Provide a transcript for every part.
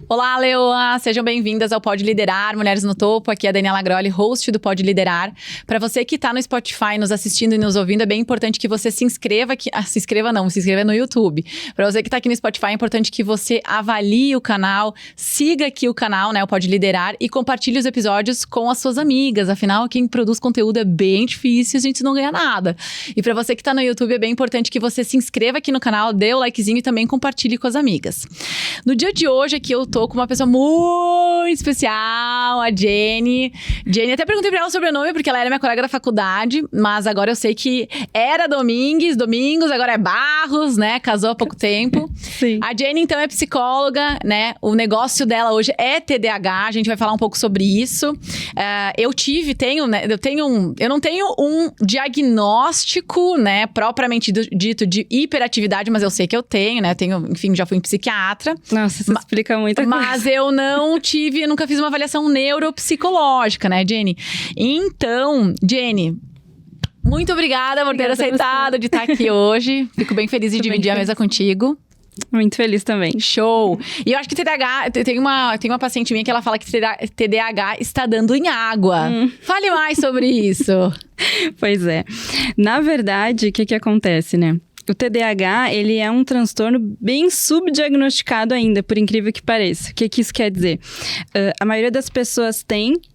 Olá, Leoa! Sejam bem-vindas ao Pode Liderar, Mulheres no Topo. Aqui é a Daniela Grolli, host do Pode Liderar. Para você que está no Spotify, nos assistindo e nos ouvindo, é bem importante que você se inscreva aqui. Se inscreva no YouTube. Para você que está aqui no Spotify, é importante que você avalie o canal, siga aqui o canal, né, o Pode Liderar, e compartilhe os episódios com as suas amigas. Afinal, quem produz conteúdo é bem difícil, a gente não ganha nada. E para você que está no YouTube, é bem importante que você se inscreva aqui no canal, dê o likezinho e também compartilhe com as amigas. No dia de hoje aqui eu tô com uma pessoa muito especial, a Jenny. Jenny, até perguntei pra ela o sobrenome, porque ela era minha colega da faculdade, mas agora eu sei que era Domingos, agora é Barros, né? Casou há pouco tempo. Sim. A Jenny, então, é psicóloga, né? O negócio dela hoje é TDAH, a gente vai falar um pouco sobre isso. Eu não tenho um diagnóstico, né? Propriamente dito de hiperatividade, mas eu sei que eu tenho, né? Enfim, já fui em psiquiatra. Nossa, isso explica muita coisa. Mas eu nunca fiz uma avaliação neuropsicológica, né, Jenny? Então, Jenny, muito obrigada por ter aceitado de estar aqui hoje. Fico bem feliz de dividir a mesa contigo. Muito feliz também. Show! E eu acho que TDAH, tem uma paciente minha que ela fala que TDAH está dando em água. Fale mais sobre isso. Pois é. Na verdade, o que acontece, né? O TDAH, ele é um transtorno bem subdiagnosticado ainda, por incrível que pareça. O que isso quer dizer? A maioria das pessoas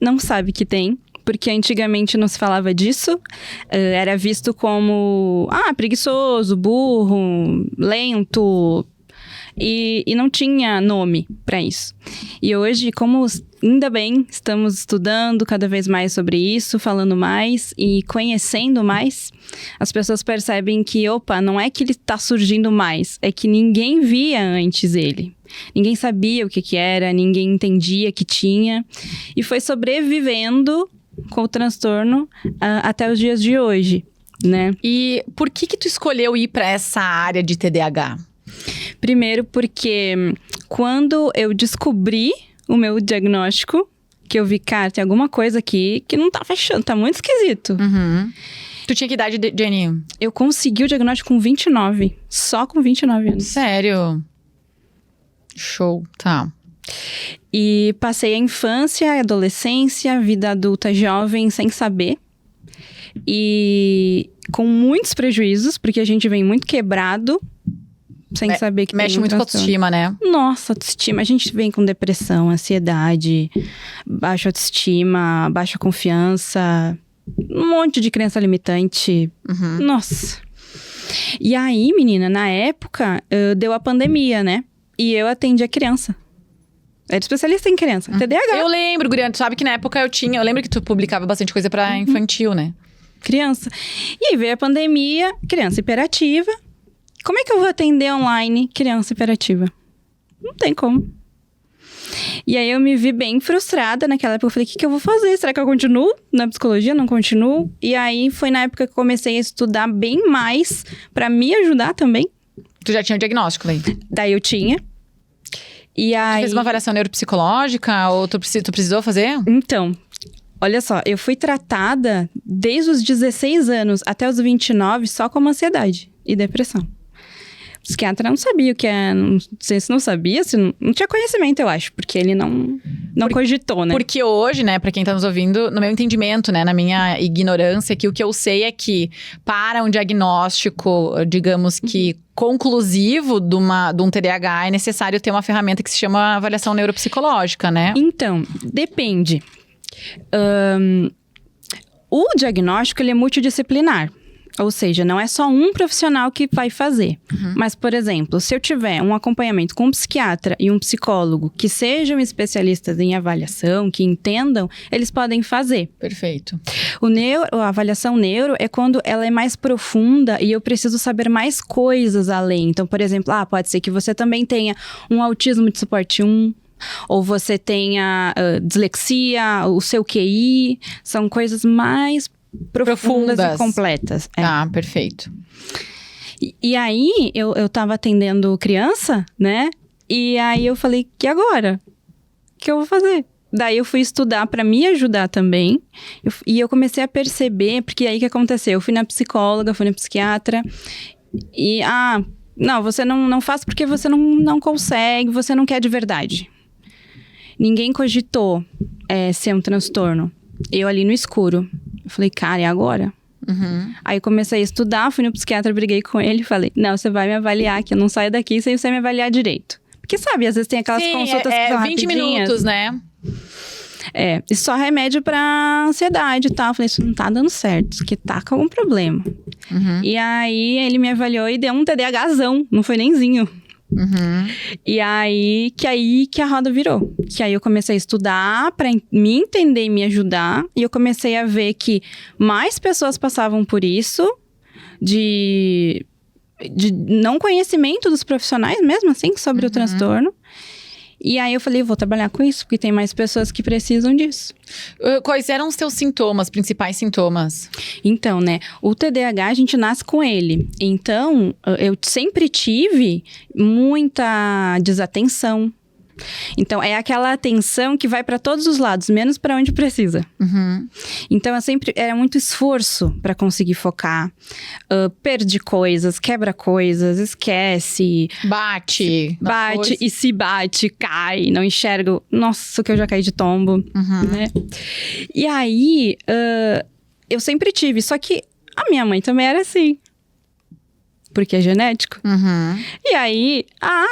não sabe que tem, porque antigamente não se falava disso. Era visto como, preguiçoso, burro, lento, e não tinha nome para isso. E hoje, como ainda bem, estamos estudando cada vez mais sobre isso, falando mais e conhecendo mais, as pessoas percebem que, não é que ele está surgindo mais, é que ninguém via antes ele. Ninguém sabia o que era, ninguém entendia que tinha, e foi sobrevivendo com o transtorno até os dias de hoje, né? E por que tu escolheu ir para essa área de TDAH? Primeiro porque quando eu descobri o meu diagnóstico, que eu vi, cara, tem alguma coisa aqui que não tá fechando, tá muito esquisito. Uhum. Tu tinha que idade, Jenny? Eu consegui o diagnóstico com 29, só com 29 anos. Sério? Show, tá. E passei a infância, a adolescência, a vida adulta jovem sem saber. E com muitos prejuízos, porque a gente vem muito quebrado, sem saber que mexe tem muito com a autoestima, né? Nossa, autoestima. A gente vem com depressão, ansiedade, baixa autoestima, baixa confiança, um monte de crença limitante. Uhum. Nossa. E aí, menina, na época, deu a pandemia, né? E eu atendi a criança. Era especialista em criança, TDAH. Eu lembro, Guria, tu sabe que na época eu lembro que tu publicava bastante coisa pra infantil, né? Criança. E aí veio a pandemia, criança hiperativa. Como é que eu vou atender online criança hiperativa? Não tem como. E aí eu me vi bem frustrada naquela época. Eu falei, o que eu vou fazer? Será que eu continuo na psicologia? Não continuo? E aí foi na época que eu comecei a estudar bem mais pra me ajudar também. Tu já tinha o diagnóstico, Lei? Daí eu tinha. E aí... Tu fez uma avaliação neuropsicológica ou tu precisou fazer? Então, olha só, eu fui tratada desde os 16 anos até os 29 só com ansiedade e depressão. O psiquiatra não sabia o que é, não sei se não sabia, se não tinha conhecimento, eu acho, porque ele não cogitou, né? Porque hoje, né, pra quem tá nos ouvindo, no meu entendimento, né, na minha ignorância, que o que eu sei é que para um diagnóstico, digamos que conclusivo de um TDAH, é necessário ter uma ferramenta que se chama avaliação neuropsicológica, né? Então, depende. O diagnóstico, ele é multidisciplinar. Ou seja, não é só um profissional que vai fazer. Uhum. Mas, por exemplo, se eu tiver um acompanhamento com um psiquiatra e um psicólogo que sejam especialistas em avaliação, que entendam, eles podem fazer. Perfeito. A avaliação neuro é quando ela é mais profunda e eu preciso saber mais coisas além. Então, por exemplo, pode ser que você também tenha um autismo de suporte 1, ou você tenha dislexia, o seu QI, são coisas mais profundas e completas. Ah, perfeito. E aí, eu tava atendendo criança, né? E aí eu falei, e agora? O que eu vou fazer? Daí eu fui estudar pra me ajudar também. E eu comecei a perceber, porque aí o que aconteceu? Eu fui na psicóloga, fui na psiquiatra. E, não, você não faz porque você não consegue, você não quer de verdade. ninguém cogitou ser um transtorno. Eu ali no escuro. Eu falei, cara, e agora? Aí eu comecei a estudar, fui no psiquiatra, briguei com ele e falei, não, você vai me avaliar aqui, eu não saio daqui sem você me avaliar direito. Porque sabe, às vezes tem aquelas consultas que são 20 rapidinhas. minutos, né? E só remédio pra ansiedade e tal. Eu falei, isso não tá dando certo, isso aqui tá com algum problema. E aí ele me avaliou e deu um TDAHzão, não foi nemzinho. E aí que a roda virou. Que aí eu comecei a estudar pra me entender e me ajudar. E eu comecei a ver que mais pessoas passavam por isso, de não conhecimento dos profissionais mesmo, assim, sobre o transtorno. E aí eu falei, vou trabalhar com isso, porque tem mais pessoas que precisam disso. Quais eram os teus sintomas, principais sintomas? Então, né, o TDAH a gente nasce com ele. Então, eu sempre tive muita desatenção. Então, é aquela atenção que vai para todos os lados, menos para onde precisa. Então, eu sempre... Era muito esforço para conseguir focar. Perdi coisas, quebra coisas, esquece. Bate E se bate, cai, não enxergo. Nossa, que eu já caí de tombo, né? E aí, eu sempre tive. Só que a minha mãe também era assim. Porque é genético. E aí,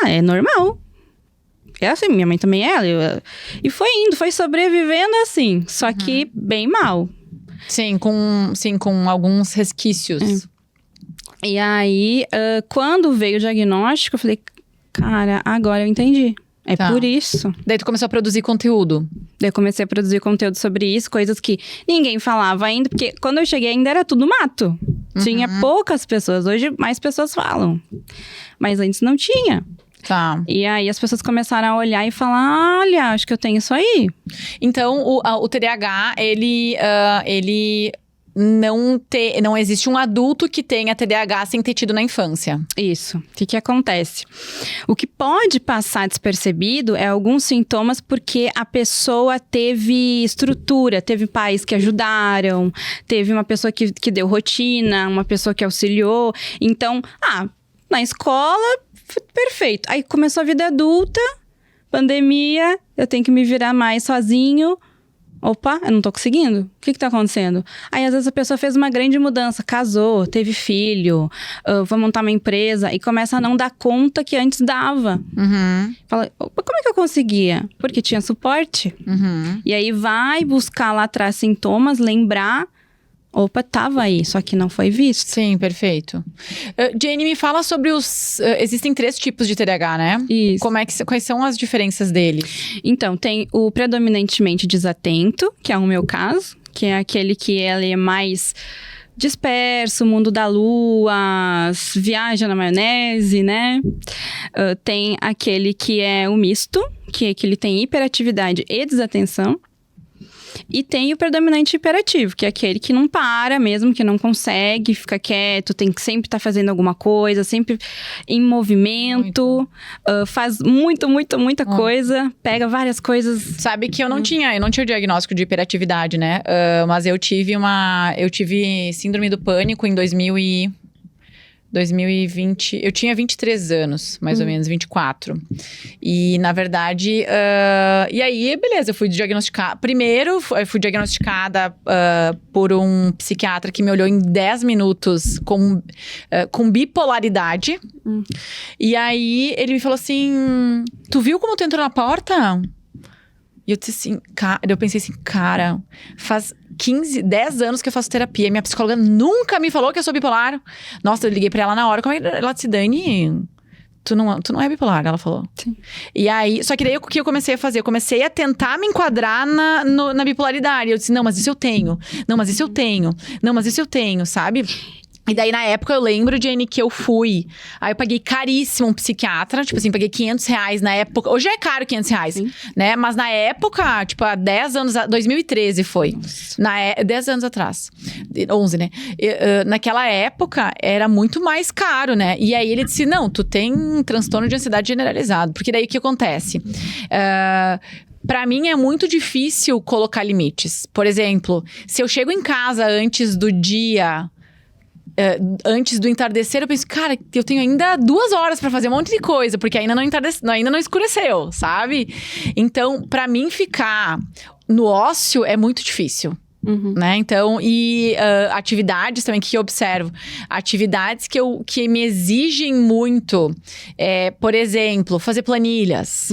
é normal. É assim, minha mãe também é. E foi indo, foi sobrevivendo assim. Só que bem mal. Sim, com alguns resquícios. E aí, quando veio o diagnóstico, eu falei, cara, agora eu entendi. Por isso. Daí tu começou a produzir conteúdo. Daí eu comecei a produzir conteúdo sobre isso, coisas que ninguém falava ainda. Porque quando eu cheguei ainda era tudo mato. Tinha poucas pessoas. Hoje mais pessoas falam. Mas antes não tinha. Tá. E aí as pessoas começaram a olhar e falar, olha, acho que eu tenho isso aí. Então, o TDAH, ele não existe um adulto que tenha TDAH sem ter tido na infância. Isso. O que acontece? O que pode passar despercebido é alguns sintomas porque a pessoa teve estrutura, teve pais que ajudaram, teve uma pessoa que deu rotina, uma pessoa que auxiliou. Então, na escola... Perfeito. Aí começou a vida adulta, pandemia, eu tenho que me virar mais sozinho. Opa, eu não tô conseguindo. O que tá acontecendo? Aí, às vezes, a pessoa fez uma grande mudança, casou, teve filho, vai montar uma empresa e começa a não dar conta que antes dava. Fala, opa, como é que eu conseguia? Porque tinha suporte. E aí, vai buscar lá atrás sintomas, lembrar. Opa, tava aí, só que não foi visto. Sim, perfeito. Jane, me fala sobre os... existem 3 tipos de TDAH, né? Isso. Quais são as diferenças deles? Então, tem o predominantemente desatento, que é o meu caso. Que é aquele que ele é mais disperso, mundo da lua, viaja na maionese, né? Tem aquele que é o misto, que é que ele tem hiperatividade e desatenção. E tem o predominante hiperativo, que é aquele que não para mesmo, que não consegue, fica quieto, tem que sempre estar fazendo alguma coisa, sempre em movimento, faz muita coisa, pega várias coisas. Sabe que eu não tinha o diagnóstico de hiperatividade, né? Mas eu tive síndrome do pânico em 2020, eu tinha 23 anos, mais ou menos, 24. E, na verdade, e aí, beleza, eu fui diagnosticada. Primeiro, eu fui diagnosticada por um psiquiatra que me olhou em 10 minutos com bipolaridade. E aí, ele me falou assim, tu viu como tu entrou na porta? E eu disse assim, eu pensei assim, cara, faz 10 anos que eu faço terapia. Minha psicóloga nunca me falou que eu sou bipolar. Nossa, eu liguei pra ela na hora. Como é que ela disse, Dani, tu não é bipolar, ela falou. Sim. E aí, só que daí o que eu comecei a fazer? Eu comecei a tentar me enquadrar na bipolaridade. Eu disse, não, mas isso eu tenho. Não, mas isso eu tenho. Não, mas isso eu tenho, sabe? E daí, na época, eu lembro, Jenny, que eu fui. Aí eu paguei caríssimo um psiquiatra. Tipo assim, paguei R$500 na época. Hoje é caro R$500, né? Mas na época, tipo, há 10 anos... 2013 foi. 10 anos atrás. 11, né? Naquela época, era muito mais caro, né? E aí, ele disse, não, tu tem um transtorno de ansiedade generalizado. Porque daí, o que acontece? Pra mim, é muito difícil colocar limites. Por exemplo, se eu chego em casa antes do dia... antes do entardecer, eu penso, cara, eu tenho ainda 2 horas pra fazer um monte de coisa, porque ainda não escureceu, sabe? Então, pra mim ficar no ócio é muito difícil. Né? Então, atividades também que eu observo. Atividades que me exigem muito. Por exemplo, fazer planilhas.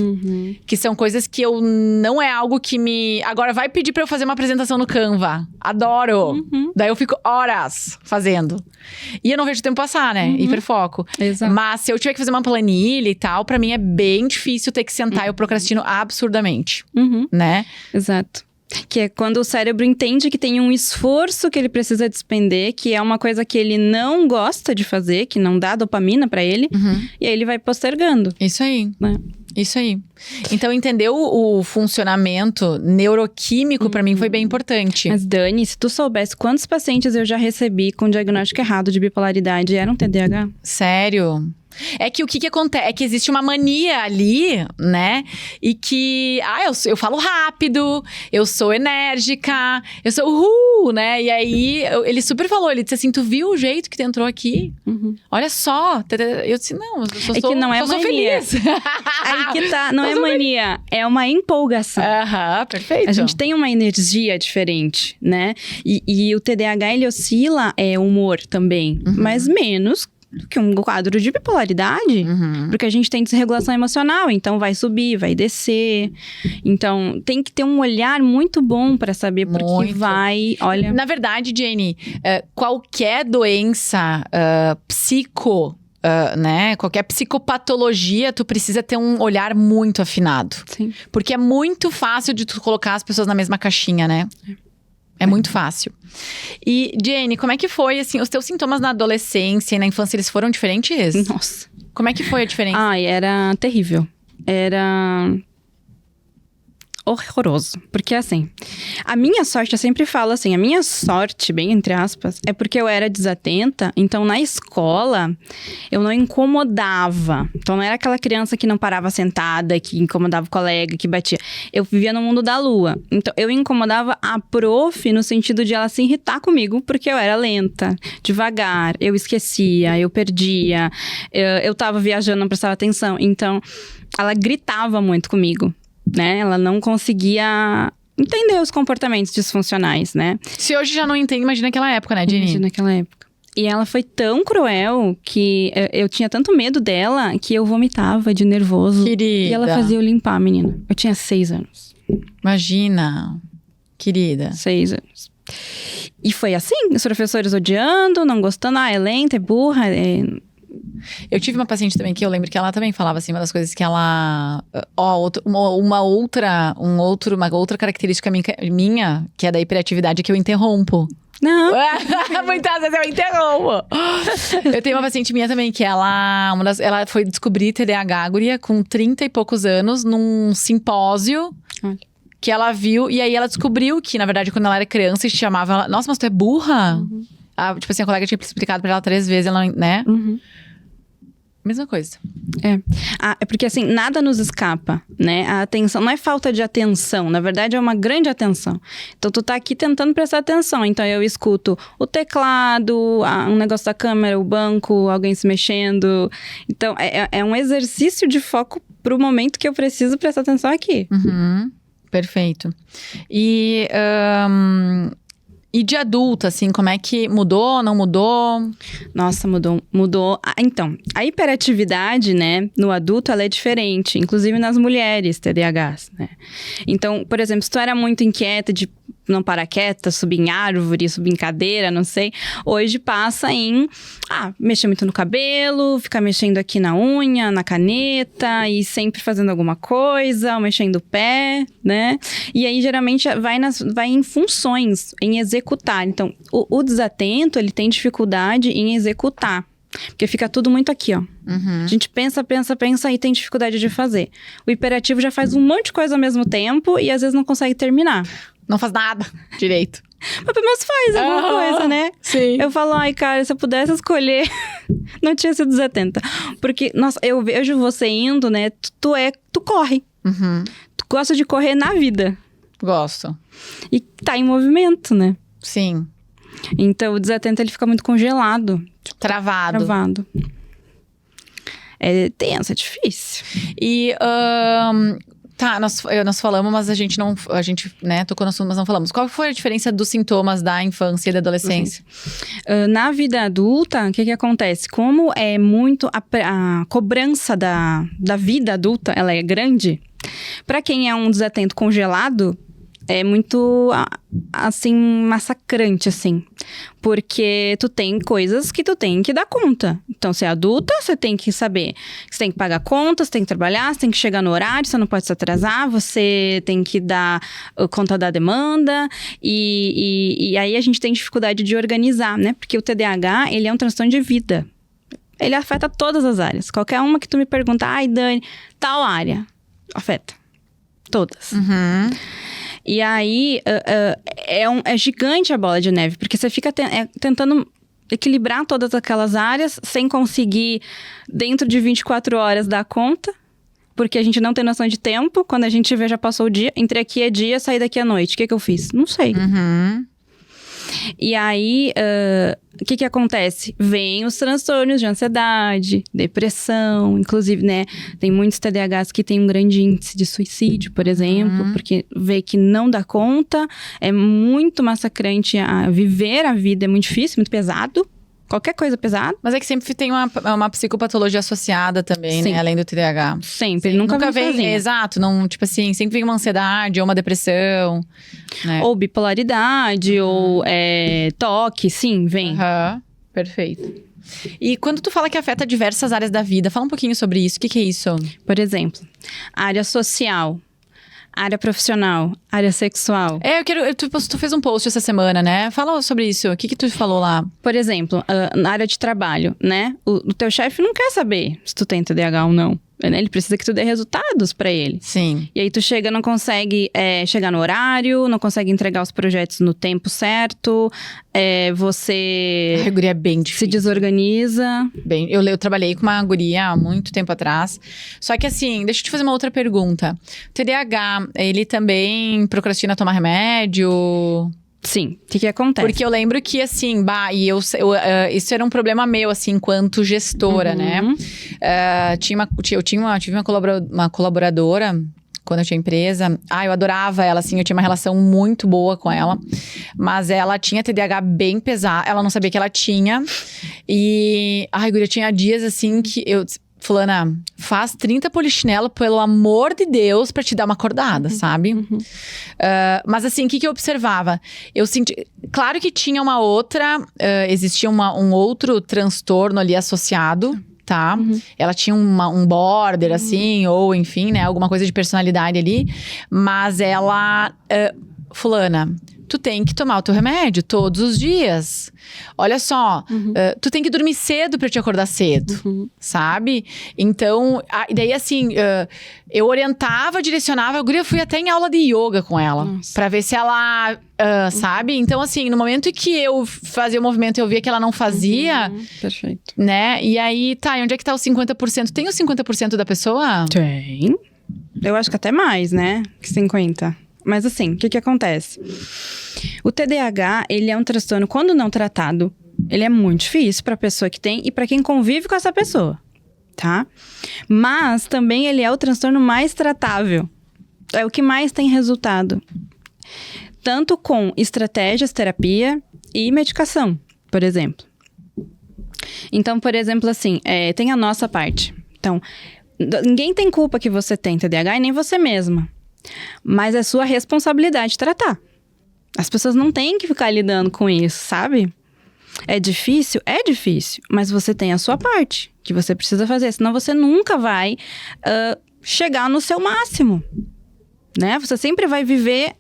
Que são coisas que não é algo que me... Agora, vai pedir pra eu fazer uma apresentação no Canva. Adoro! Daí eu fico horas fazendo. E eu não vejo o tempo passar, né? Hiperfoco. Exato. Mas se eu tiver que fazer uma planilha e tal, pra mim é bem difícil ter que sentar. Eu procrastino absurdamente. Né? Exato. Que é quando o cérebro entende que tem um esforço que ele precisa despender, que é uma coisa que ele não gosta de fazer, que não dá dopamina pra ele, e aí ele vai postergando. Isso aí. Né? Isso aí. Então, entender o funcionamento neuroquímico pra mim foi bem importante. Mas, Dani, se tu soubesse quantos pacientes eu já recebi com diagnóstico errado de bipolaridade e eram TDAH? Sério? É que o que acontece? É que existe uma mania ali, né? E que, eu falo rápido, eu sou enérgica, eu sou né? E aí, ele super falou, ele disse assim, tu viu o jeito que tu entrou aqui? Olha só. Eu disse, não, eu só sou, que não é só sou mania. feliz. Aí que tá, não é mania, é uma empolgação. Perfeito. A gente tem uma energia diferente, né? E o TDAH, ele oscila humor também, mas menos do que um quadro de bipolaridade, porque a gente tem desregulação emocional, então vai subir, vai descer. Então, tem que ter um olhar muito bom para saber porque vai, olha... Na verdade, Jenny, qualquer doença né? Qualquer psicopatologia, tu precisa ter um olhar muito afinado. Sim. Porque é muito fácil de tu colocar as pessoas na mesma caixinha, né? É muito fácil. E, Jenny, como é que foi, assim, os teus sintomas na adolescência e na infância, eles foram diferentes? Nossa. Como é que foi a diferença? Era terrível. Era... horroroso. Porque, assim, a minha sorte, eu sempre falo assim, a minha sorte, bem entre aspas, é porque eu era desatenta, então na escola eu não incomodava. Então não era aquela criança que não parava sentada, que incomodava o colega, que batia. Eu vivia no mundo da lua. Então eu incomodava a prof no sentido de ela se irritar comigo, porque eu era lenta, devagar, eu esquecia, eu perdia, eu tava viajando, não prestava atenção. Então ela gritava muito comigo. Né? Ela não conseguia entender os comportamentos disfuncionais, né? Se hoje já não entende, imagina aquela época, né, Jenny? Imagina aquela época. E ela foi tão cruel que eu tinha tanto medo dela que eu vomitava de nervoso. Querida. E ela fazia eu limpar, menina. Eu tinha 6 anos. Imagina. Querida. 6 anos. E foi assim, os professores odiando, não gostando. É lenta, é burra, Eu tive uma paciente também que eu lembro que ela também falava assim, uma das coisas que ela... uma outra característica minha, que é da hiperatividade, é que eu interrompo. Não. Muitas vezes eu interrompo. Eu tenho uma paciente minha também, que ela foi descobrir TDAH, guria, com 30 e poucos anos, num simpósio. Olha. Que ela viu, e aí ela descobriu que, na verdade, quando ela era criança, chamava ela, nossa, mas tu é burra? Tipo assim, a colega tinha explicado pra ela 3 vezes, ela, né? Mesma coisa. É porque assim, nada nos escapa, né? A atenção não é falta de atenção, na verdade é uma grande atenção. Então tu tá aqui tentando prestar atenção, então eu escuto o teclado, um negócio da câmera, o banco, alguém se mexendo. Então é um exercício de foco pro momento que eu preciso prestar atenção aqui. Perfeito. E de adulta, assim, como é que mudou, não mudou? Nossa, mudou. Então, a hiperatividade, né, no adulto, ela é diferente, inclusive nas mulheres TDAHs, né? Então, por exemplo, se tu era muito inquieta de não parar quieta, subir em árvore, subir em cadeira, não sei, hoje passa em mexer muito no cabelo, ficar mexendo aqui na unha, na caneta e sempre fazendo alguma coisa, ou mexendo o pé, né? E aí, geralmente, vai em funções, em executar. Então, o desatento, ele tem dificuldade em executar. Porque fica tudo muito aqui, ó. A gente pensa e tem dificuldade de fazer. O hiperativo já faz um monte de coisa ao mesmo tempo e às vezes não consegue terminar. Não faz nada direito. Mas pelo menos faz alguma coisa, né? Sim. Eu falo, cara, se eu pudesse escolher, não tinha sido desatenta. Porque, nossa, eu vejo você indo, né? Tu corre. Tu gosta de correr na vida. Gosto. E tá em movimento, né? Sim. Então, o desatento, ele fica muito congelado. Travado. É tenso, é difícil. E, tá, nós falamos, mas a gente, né, tocou no assunto, mas não falamos. Qual foi a diferença dos sintomas da infância e da adolescência? Na vida adulta, o que acontece? Como é muito a cobrança da vida adulta, ela é grande, para quem é um desatento congelado, é muito, assim, massacrante, assim. Porque tu tem coisas que tu tem que dar conta. Então, se é adulta, você tem que saber que você tem que pagar contas, você tem que trabalhar, você tem que chegar no horário, você não pode se atrasar, você tem que dar conta da demanda. E aí a gente tem dificuldade de organizar, né? Porque o TDAH, ele é um transtorno de vida. Ele afeta todas as áreas. Qualquer uma que tu me pergunta, ai, Dani, tal área. Afeta. Todas. Uhum. E aí, é gigante a bola de neve, porque você fica tentando equilibrar todas aquelas áreas sem conseguir, dentro de 24 horas, dar conta, porque a gente não tem noção de tempo. Quando a gente vê, já passou o dia. Entrei aqui é dia, saí daqui à noite. O que eu fiz? Não sei. Uhum. E aí, o que acontece? Vem os transtornos de ansiedade, depressão, inclusive, né? Tem muitos TDAHs que têm um grande índice de suicídio, por exemplo, porque vê que não dá conta, é muito massacrante viver a vida, é muito difícil, muito pesado. Qualquer coisa pesada. Mas é que sempre tem uma psicopatologia associada também, Sim. né? Além do TDAH. Sempre, nunca vem sozinho. Exato, não, tipo assim, sempre vem uma ansiedade ou uma depressão, né? Ou bipolaridade, ou toque, sim, vem. Aham, perfeito. E quando tu fala que afeta diversas áreas da vida, fala um pouquinho sobre isso. O que é isso? Por exemplo, área social, área profissional, área sexual. Tu fez um post essa semana, né? Fala sobre isso. O que tu falou lá? Por exemplo, na área de trabalho, né? O teu chefe não quer saber se tu tem TDAH ou não. Né? Ele precisa que tu dê resultados pra ele. Sim. E aí tu não consegue chegar no horário, não consegue entregar os projetos no tempo certo. Você A guria é bem difícil. se desorganiza. Bem, eu trabalhei com uma guria há muito tempo atrás. Só que assim, deixa eu te fazer uma outra pergunta. O TDAH, ele também procrastina tomar remédio? Sim, o que acontece? Porque eu lembro que, assim, isso era um problema meu, assim, enquanto gestora, né? Eu tive uma colaboradora, quando eu tinha empresa. Eu adorava ela, assim, eu tinha uma relação muito boa com ela. Mas ela tinha TDAH bem pesado, ela não sabia que ela tinha. E, guria, tinha dias, assim, que eu... Fulana, faz 30 polichinelo, pelo amor de Deus, pra te dar uma acordada, sabe? Mas assim, o que eu observava? Eu senti... Claro que tinha uma outra... existia um outro transtorno ali associado, tá? Ela tinha um border, assim, ou enfim, né? Alguma coisa de personalidade ali. Mas ela... Fulana... Tu tem que tomar o teu remédio todos os dias. Olha só, tu tem que dormir cedo pra te acordar cedo, sabe? Então, e daí assim, eu orientava, direcionava. Eu fui até em aula de yoga com ela. Pra ver se ela, sabe? Então assim, no momento em que eu fazia o movimento e eu via que ela não fazia... Perfeito. Né? E aí, tá, e onde é que tá os 50%? Tem os 50% da pessoa? Tem. Eu acho que até mais, né? Que 50%. Mas assim, o que acontece? O TDAH, ele é um transtorno, quando não tratado, ele é muito difícil para a pessoa que tem e para quem convive com essa pessoa, tá? Mas também ele é o transtorno mais tratável. É o que mais tem resultado. Tanto com estratégias, terapia e medicação, por exemplo. Então, por exemplo, assim, tem a nossa parte. Então, ninguém tem culpa que você tem TDAH e nem você mesma. Mas é sua responsabilidade tratar. As pessoas não têm que ficar lidando com isso, sabe? É difícil? É difícil. Mas você tem a sua parte, que você precisa fazer. Senão você nunca vai chegar no seu máximo, né? Você sempre vai viver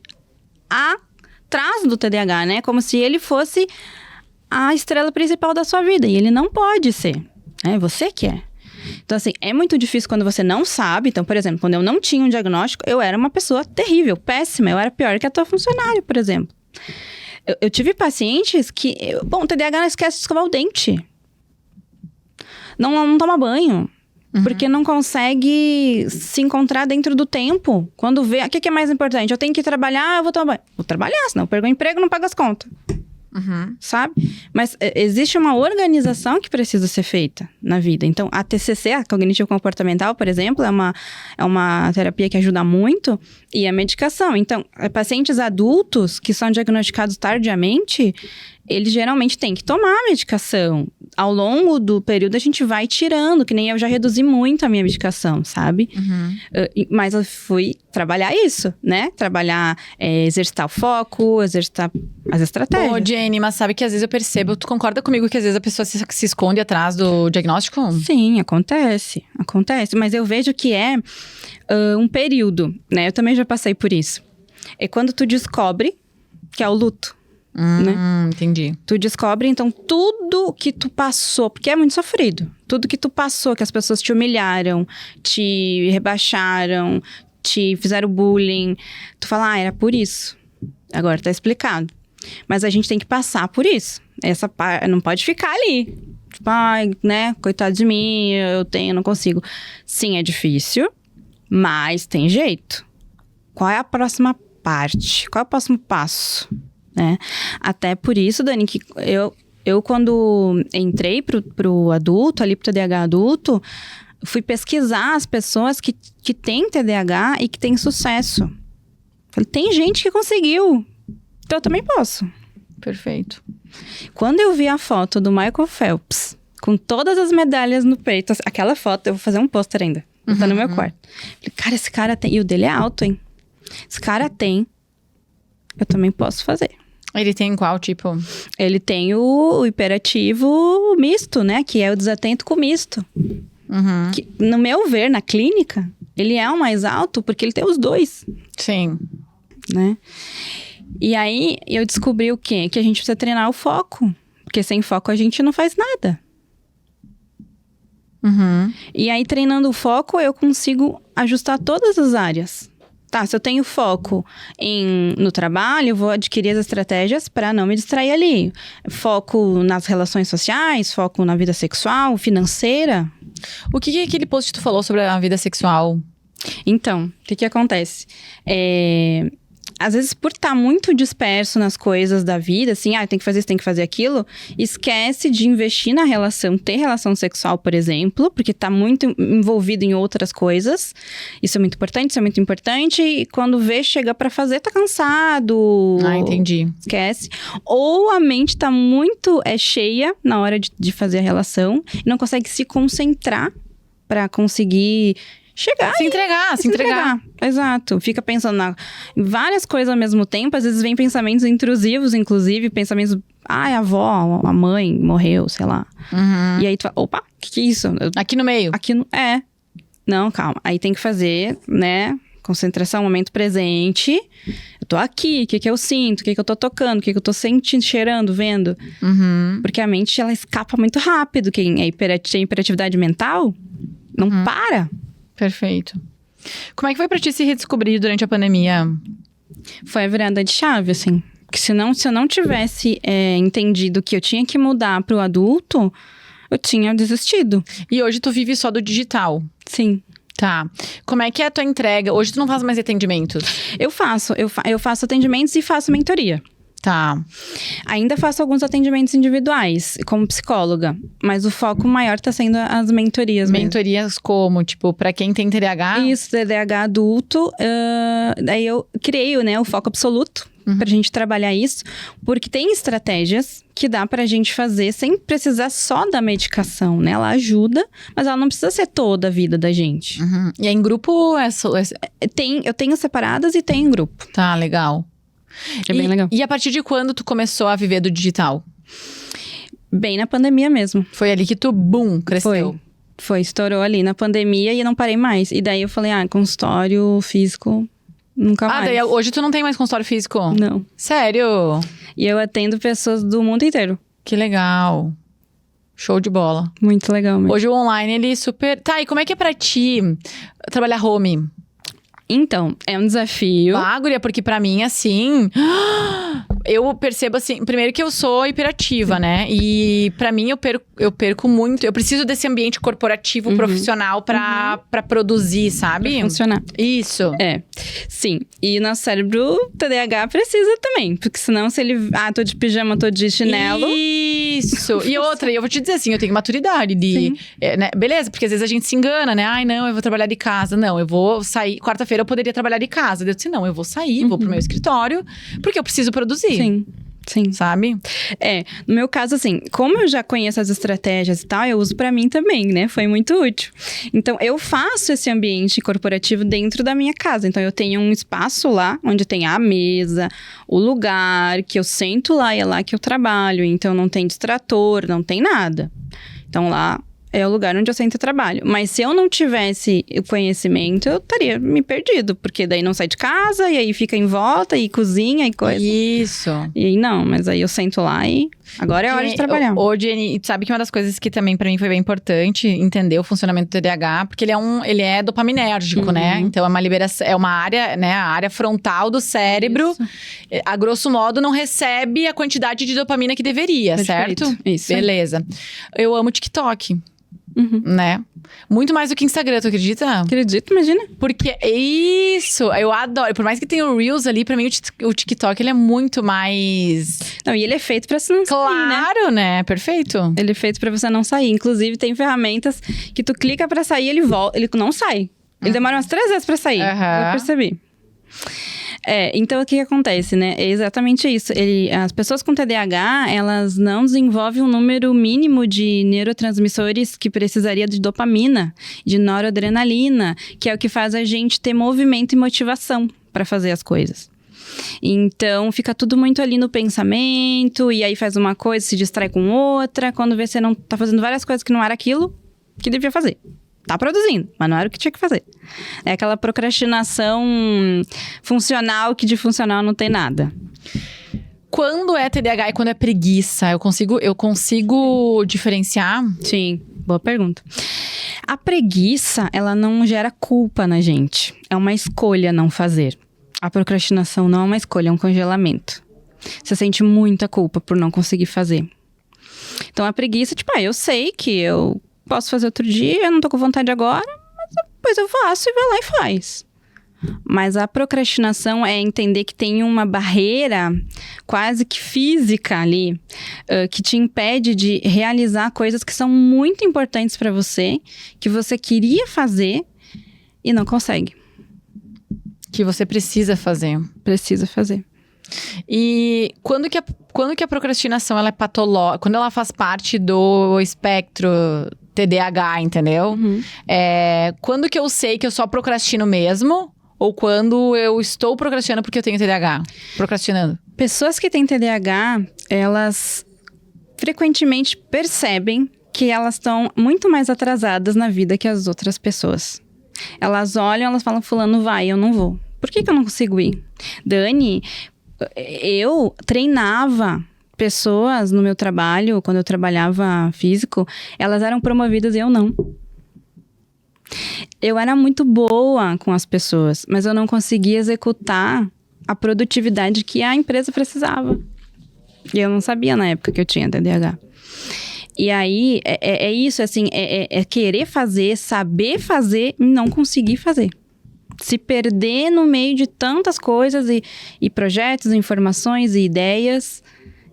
atrás do TDAH, né? Como se ele fosse a estrela principal da sua vida. E ele não pode ser. É você que é. Então, assim, é muito difícil quando você não sabe. Então, por exemplo, quando eu não tinha um diagnóstico, eu era uma pessoa terrível, péssima. Eu era pior que a tua funcionária, por exemplo. Eu tive pacientes que... o TDAH não esquece de escovar o dente. Não toma banho. Porque não consegue se encontrar dentro do tempo. Quando vê... O que é mais importante? Eu tenho que trabalhar, eu vou tomar banho. Vou trabalhar, senão eu perco o emprego e não pago as contas. sabe? Mas existe uma organização que precisa ser feita na vida. Então, a TCC, a Cognitivo Comportamental, por exemplo, é uma terapia que ajuda muito, e a medicação. Então, pacientes adultos que são diagnosticados tardiamente, eles geralmente têm que tomar a medicação. Ao longo do período, a gente vai tirando, que nem eu já reduzi muito a minha medicação, sabe? Mas eu fui trabalhar isso, né? Trabalhar, exercitar o foco, exercitar as estratégias. Ô, Jenny, mas sabe que às vezes eu percebo, tu concorda comigo que às vezes a pessoa se esconde atrás do diagnóstico? Sim, acontece. Mas eu vejo que é um período, né? Eu também já passei por isso. É quando tu descobre que é o luto. Né? Entendi. Tu descobre, então, tudo que tu passou, porque é muito sofrido. Tudo que tu passou, que as pessoas te humilharam, te rebaixaram, te fizeram bullying. Tu fala, era por isso. Agora tá explicado. Mas a gente tem que passar por isso. Essa parte não pode ficar ali. Tipo, né, coitado de mim, não consigo. Sim, é difícil, mas tem jeito. Qual é a próxima parte? Qual é o próximo passo? Né? Até por isso, Dani, que eu quando entrei pro adulto, ali pro TDAH adulto, fui pesquisar as pessoas que têm TDAH e que têm sucesso. Falei, tem gente que conseguiu, então eu também posso. Perfeito. Quando eu vi a foto do Michael Phelps, com todas as medalhas no peito, aquela foto, eu vou fazer um pôster ainda, tá no meu quarto. Falei, cara, esse cara tem, e o dele é alto, hein? Esse cara tem, eu também posso fazer. Ele tem qual tipo? Ele tem o hiperativo misto, né? Que é o desatento com misto. Que, no meu ver, na clínica, ele é o mais alto porque ele tem os dois. Sim. Né? E aí, eu descobri o quê? Que a gente precisa treinar o foco. Porque sem foco a gente não faz nada. E aí, treinando o foco, eu consigo ajustar todas as áreas. Tá, se eu tenho foco no trabalho, eu vou adquirir as estratégias para não me distrair ali. Foco nas relações sociais, foco na vida sexual, financeira. O que aquele post que tu falou sobre a vida sexual? Então, o que acontece? Às vezes, por estar muito disperso nas coisas da vida, assim, tem que fazer isso, tem que fazer aquilo, esquece de investir na relação, ter relação sexual, por exemplo, porque tá muito envolvido em outras coisas. Isso é muito importante, e quando vê, chega pra fazer, tá cansado. Entendi. Esquece. Ou a mente tá muito cheia na hora de fazer a relação, e não consegue se concentrar pra conseguir chegar. Se entregar. Exato. Fica pensando em várias coisas ao mesmo tempo. Às vezes vem pensamentos intrusivos, inclusive. Pensamentos... a avó, a mãe morreu, sei lá. E aí tu fala, opa, que é isso? Aqui no meio. Não, calma. Aí tem que fazer, né? Concentração, momento presente. Eu tô aqui, o que eu sinto? O que eu tô tocando? O que eu tô sentindo, cheirando, vendo? Porque a mente, ela escapa muito rápido. Quem tem hiperatividade mental, não para. Perfeito. Como é que foi pra ti se redescobrir durante a pandemia? Foi a virada de chave, assim. Porque se eu não tivesse entendido que eu tinha que mudar pro adulto, eu tinha desistido. E hoje tu vive só do digital? Sim. Tá. Como é que é a tua entrega? Hoje tu não faz mais atendimentos? Eu faço atendimentos e faço mentoria. Tá. Ainda faço alguns atendimentos individuais, como psicóloga. Mas o foco maior tá sendo as mentorias mesmo. Mentorias como? Tipo, pra quem tem TDAH? Isso, TDAH adulto. Daí eu criei, né, o foco absoluto. Pra gente trabalhar isso. Porque tem estratégias que dá pra gente fazer sem precisar só da medicação, né? Ela ajuda, mas ela não precisa ser toda a vida da gente. E é em grupo? Eu tenho separadas e tenho em grupo. Tá, legal. É bem legal. E a partir de quando tu começou a viver do digital? Bem na pandemia mesmo. Foi ali que tu, cresceu? Foi, estourou ali na pandemia e eu não parei mais. E daí eu falei, consultório físico, nunca mais. Daí hoje tu não tem mais consultório físico? Não. Sério? E eu atendo pessoas do mundo inteiro. Que legal. Show de bola. Muito legal mesmo. Hoje o online, ele super... Tá, e como é que é pra ti trabalhar home? Então, é um desafio. Guria, porque pra mim, assim... eu percebo assim, primeiro que eu sou hiperativa, né? E pra mim eu perco muito. Eu preciso desse ambiente corporativo, profissional pra produzir, sabe? Pra funcionar. Isso. Sim. E nosso cérebro, TDAH, precisa também. Porque senão, se ele... tô de pijama, tô de chinelo... Isso. E outra, eu vou te dizer assim, eu tenho maturidade de... né? Beleza, porque às vezes a gente se engana, né? Ai, não, eu vou trabalhar de casa. Não, eu vou sair... Quarta-feira eu poderia trabalhar de casa. Eu disse, não, eu vou sair, vou pro meu escritório, porque eu preciso produzir. Sim. Sabe? No meu caso, assim, como eu já conheço as estratégias e tal, eu uso pra mim também, né? Foi muito útil. Então, eu faço esse ambiente corporativo dentro da minha casa. Então, eu tenho um espaço lá, onde tem a mesa, o lugar, que eu sento lá e é lá que eu trabalho. Então, não tem distrator, não tem nada. Então, lá é o lugar onde eu sento e trabalho. Mas se eu não tivesse o conhecimento, eu estaria me perdido. Porque daí não sai de casa, e aí fica em volta, e cozinha, e coisa. Isso. E aí não, mas aí eu sento lá e agora é hora de trabalhar. Ô, Jenny, sabe que uma das coisas que também pra mim foi bem importante entender o funcionamento do TDAH, porque ele é dopaminérgico, né? Então é uma liberação, é uma área, né? A área frontal do cérebro, a grosso modo, não recebe a quantidade de dopamina que deveria, certo? Isso. Beleza. Eu amo TikTok. Né? Muito mais do que Instagram, tu acredita? Acredito, imagina. Porque isso, eu adoro. Por mais que tenha o Reels ali, pra mim o TikTok, ele é muito mais... Não, e ele é feito pra você não sair, né? Claro, né? Perfeito. Ele é feito pra você não sair. Inclusive, tem ferramentas que tu clica pra sair, ele volta, ele não sai. Ele demora umas 3 vezes pra sair. Eu percebi. Então o que acontece, né? É exatamente isso. As pessoas com TDAH, elas não desenvolvem um número mínimo de neurotransmissores que precisaria de dopamina, de noradrenalina, que é o que faz a gente ter movimento e motivação para fazer as coisas. Então, fica tudo muito ali no pensamento, e aí faz uma coisa, se distrai com outra, quando vê você não tá fazendo várias coisas que não era aquilo que devia fazer. Tá produzindo, mas não era o que tinha que fazer. É aquela procrastinação funcional que de funcional não tem nada. Quando é TDAH e quando é preguiça, eu consigo diferenciar? Sim, boa pergunta. A preguiça, ela não gera culpa na gente. É uma escolha não fazer. A procrastinação não é uma escolha, é um congelamento. Você sente muita culpa por não conseguir fazer. Então, a preguiça, eu sei que eu posso fazer outro dia, eu não tô com vontade agora, mas depois eu faço e vai lá e faz. Mas a procrastinação é entender que tem uma barreira quase que física ali, que te impede de realizar coisas que são muito importantes para você, que você queria fazer e não consegue. Que você precisa fazer. Precisa fazer. E quando que a procrastinação ela é patológica? Quando ela faz parte do espectro TDAH, entendeu? Quando que eu sei que eu só procrastino mesmo? Ou quando eu estou procrastinando porque eu tenho TDAH? Procrastinando. Pessoas que têm TDAH, elas frequentemente percebem que elas estão muito mais atrasadas na vida que as outras pessoas. Elas olham, elas falam, fulano vai, eu não vou. Por que eu não consigo ir? Dani, eu treinava pessoas no meu trabalho, quando eu trabalhava físico, elas eram promovidas e eu não. Eu era muito boa com as pessoas, mas eu não conseguia executar a produtividade que a empresa precisava. E eu não sabia na época que eu tinha TDAH. E aí, é isso, assim, é querer fazer, saber fazer e não conseguir fazer. Se perder no meio de tantas coisas e projetos, informações e ideias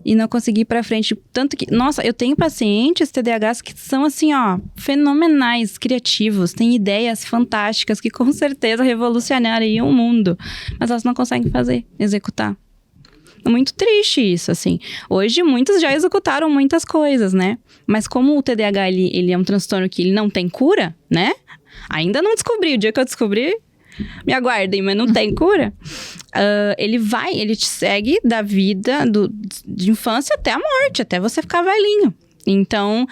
e não conseguir ir pra frente. Tanto que, nossa, eu tenho pacientes TDAHs que são assim, fenomenais, criativos, têm ideias fantásticas que com certeza revolucionariam o mundo, mas elas não conseguem fazer, executar. É muito triste isso, assim. Hoje, muitos já executaram muitas coisas, né? Mas como o TDAH, ele é um transtorno que ele não tem cura, né? Ainda não descobri. O dia que eu descobrir, me aguardem, mas não tem cura. Ele te segue da vida de infância até a morte, até você ficar velhinho. Então,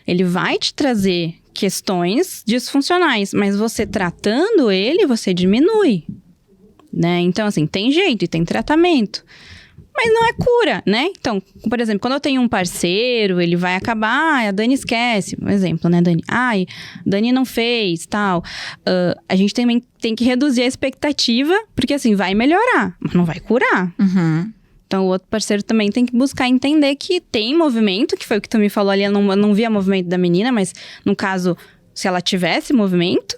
ele vai te trazer questões disfuncionais, mas você tratando ele, você diminui, né? Então, assim, tem jeito e tem tratamento. Mas não é cura, né? Então, por exemplo, quando eu tenho um parceiro, ele vai acabar, a Dani esquece. Um exemplo, né, Dani? Dani não fez, tal. A gente também tem que reduzir a expectativa, porque assim, vai melhorar, mas não vai curar. Uhum. Então, o outro parceiro também tem que buscar entender que tem movimento, que foi o que tu me falou ali, eu não via movimento da menina, mas no caso, se ela tivesse movimento,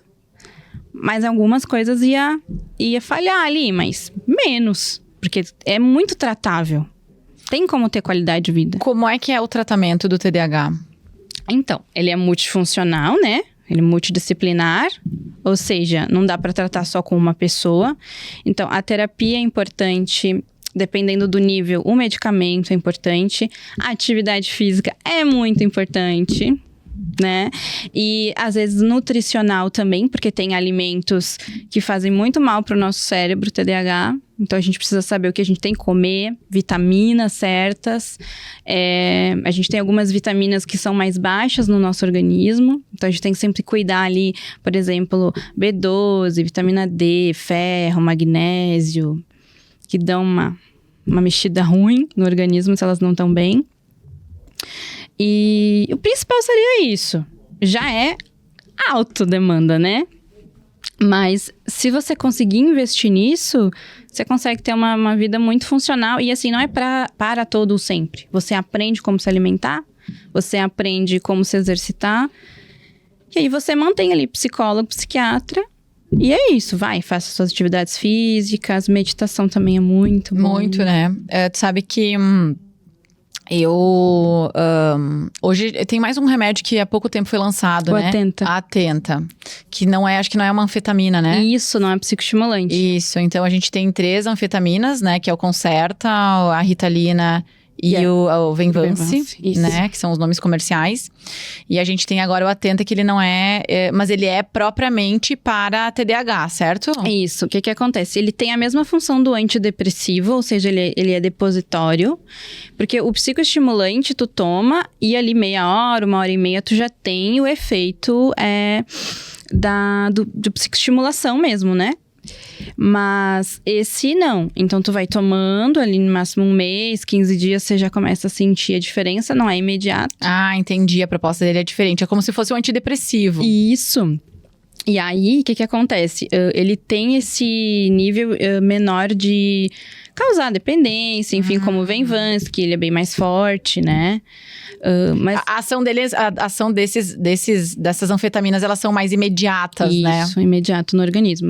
mas algumas coisas ia falhar ali, mas menos, porque é muito tratável. Tem como ter qualidade de vida. Como é que é o tratamento do TDAH? Então, ele é multifuncional, né? Ele é multidisciplinar, ou seja, não dá para tratar só com uma pessoa. Então, a terapia é importante, dependendo do nível, o medicamento é importante, a atividade física é muito importante, né? E às vezes nutricional também, porque tem alimentos que fazem muito mal para o nosso cérebro, TDAH. Então a gente precisa saber o que a gente tem que comer, vitaminas certas. A gente tem algumas vitaminas que são mais baixas no nosso organismo. Então a gente tem que sempre cuidar ali, por exemplo, B12, vitamina D, ferro, magnésio, que dão uma mexida ruim no organismo se elas não estão bem. E o principal seria isso. Já é autodemanda, né? Mas se você conseguir investir nisso, você consegue ter uma vida muito funcional. E assim, não é para todo sempre. Você aprende como se alimentar, você aprende como se exercitar. E aí você mantém ali psicólogo, psiquiatra. E é isso, faça suas atividades físicas. Meditação também é muito bom. Muito, né? Tu sabe que... hoje tem mais um remédio que há pouco tempo foi lançado, né? Atenta. Que não é, acho que não é uma anfetamina, né? Isso, não é psicoestimulante. Isso, então a gente tem 3 anfetaminas, né? Que é o Concerta, a Ritalina e o Venvance, né? Que são os nomes comerciais. E a gente tem agora o Atenta, que ele não mas ele é propriamente para TDAH, certo? Isso, o que acontece? Ele tem a mesma função do antidepressivo, ou seja, ele é depositório. Porque o psicoestimulante tu toma e ali meia hora, 1h30, tu já tem o efeito do psicoestimulação mesmo, né? Mas esse não. Então, tu vai tomando ali no máximo 1 mês, 15 dias, você já começa a sentir a diferença, não é imediato. Ah, entendi. A proposta dele é diferente. É como se fosse um antidepressivo. Isso. E aí, o que acontece? Ele tem esse nível menor de causar dependência, enfim, como o Venvance, que ele é bem mais forte, né? Mas... A ação dessas anfetaminas, elas são mais imediatas, né? Isso, imediato no organismo.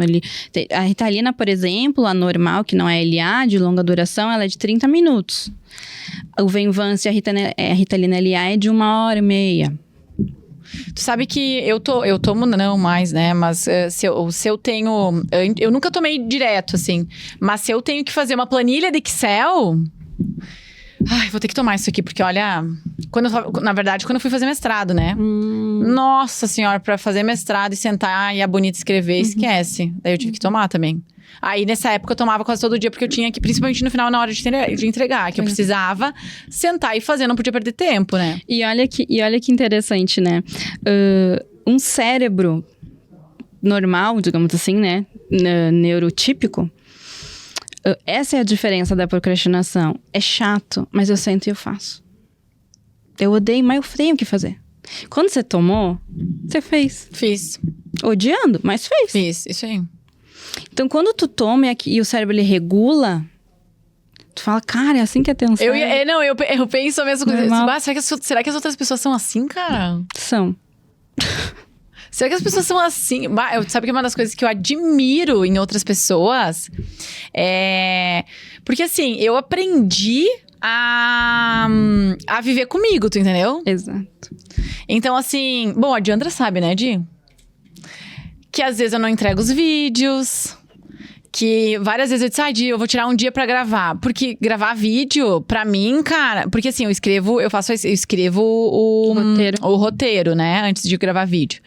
A Ritalina, por exemplo, a normal, que não é LA, de longa duração, ela é de 30 minutos. O Venvance e a Ritalina LA é de 1h30. Tu sabe que eu tomo não mais, né? Mas se eu tenho... Eu nunca tomei direto, assim. Mas se eu tenho que fazer uma planilha de Excel... Ai, vou ter que tomar isso aqui, porque olha... Na verdade, quando eu fui fazer mestrado, né? Nossa senhora, pra fazer mestrado e sentar e a bonita escrever, esquece. Daí eu tive que tomar também. Aí, nessa época, eu tomava quase todo dia, porque eu tinha que, principalmente no final, na hora de entregar, que eu precisava sentar e fazer, não podia perder tempo, né? E olha que interessante, né? Um cérebro normal, digamos assim, né? Neurotípico. Essa é a diferença da procrastinação. É chato, mas eu sento e eu faço. Eu odeio, mas eu tenho que fazer. Quando você tomou, você fez. Fiz. Odiando, mas fez. Fiz, isso aí. Então, quando tu toma e o cérebro, ele regula, tu fala, cara, é assim que é atenção. Eu penso a mesma coisa. Será que as outras pessoas são assim, cara? São. Será que as pessoas são assim? Sabe que uma das coisas que eu admiro em outras pessoas é... Porque assim, eu aprendi a viver comigo, tu entendeu? Exato. Então assim... Bom, a Diandra sabe, né, Di? Que às vezes eu não entrego os vídeos... Que várias vezes eu disse, Di, eu vou tirar um dia pra gravar. Porque gravar vídeo, pra mim, cara... Porque assim, eu escrevo o roteiro, né? Antes de gravar vídeo.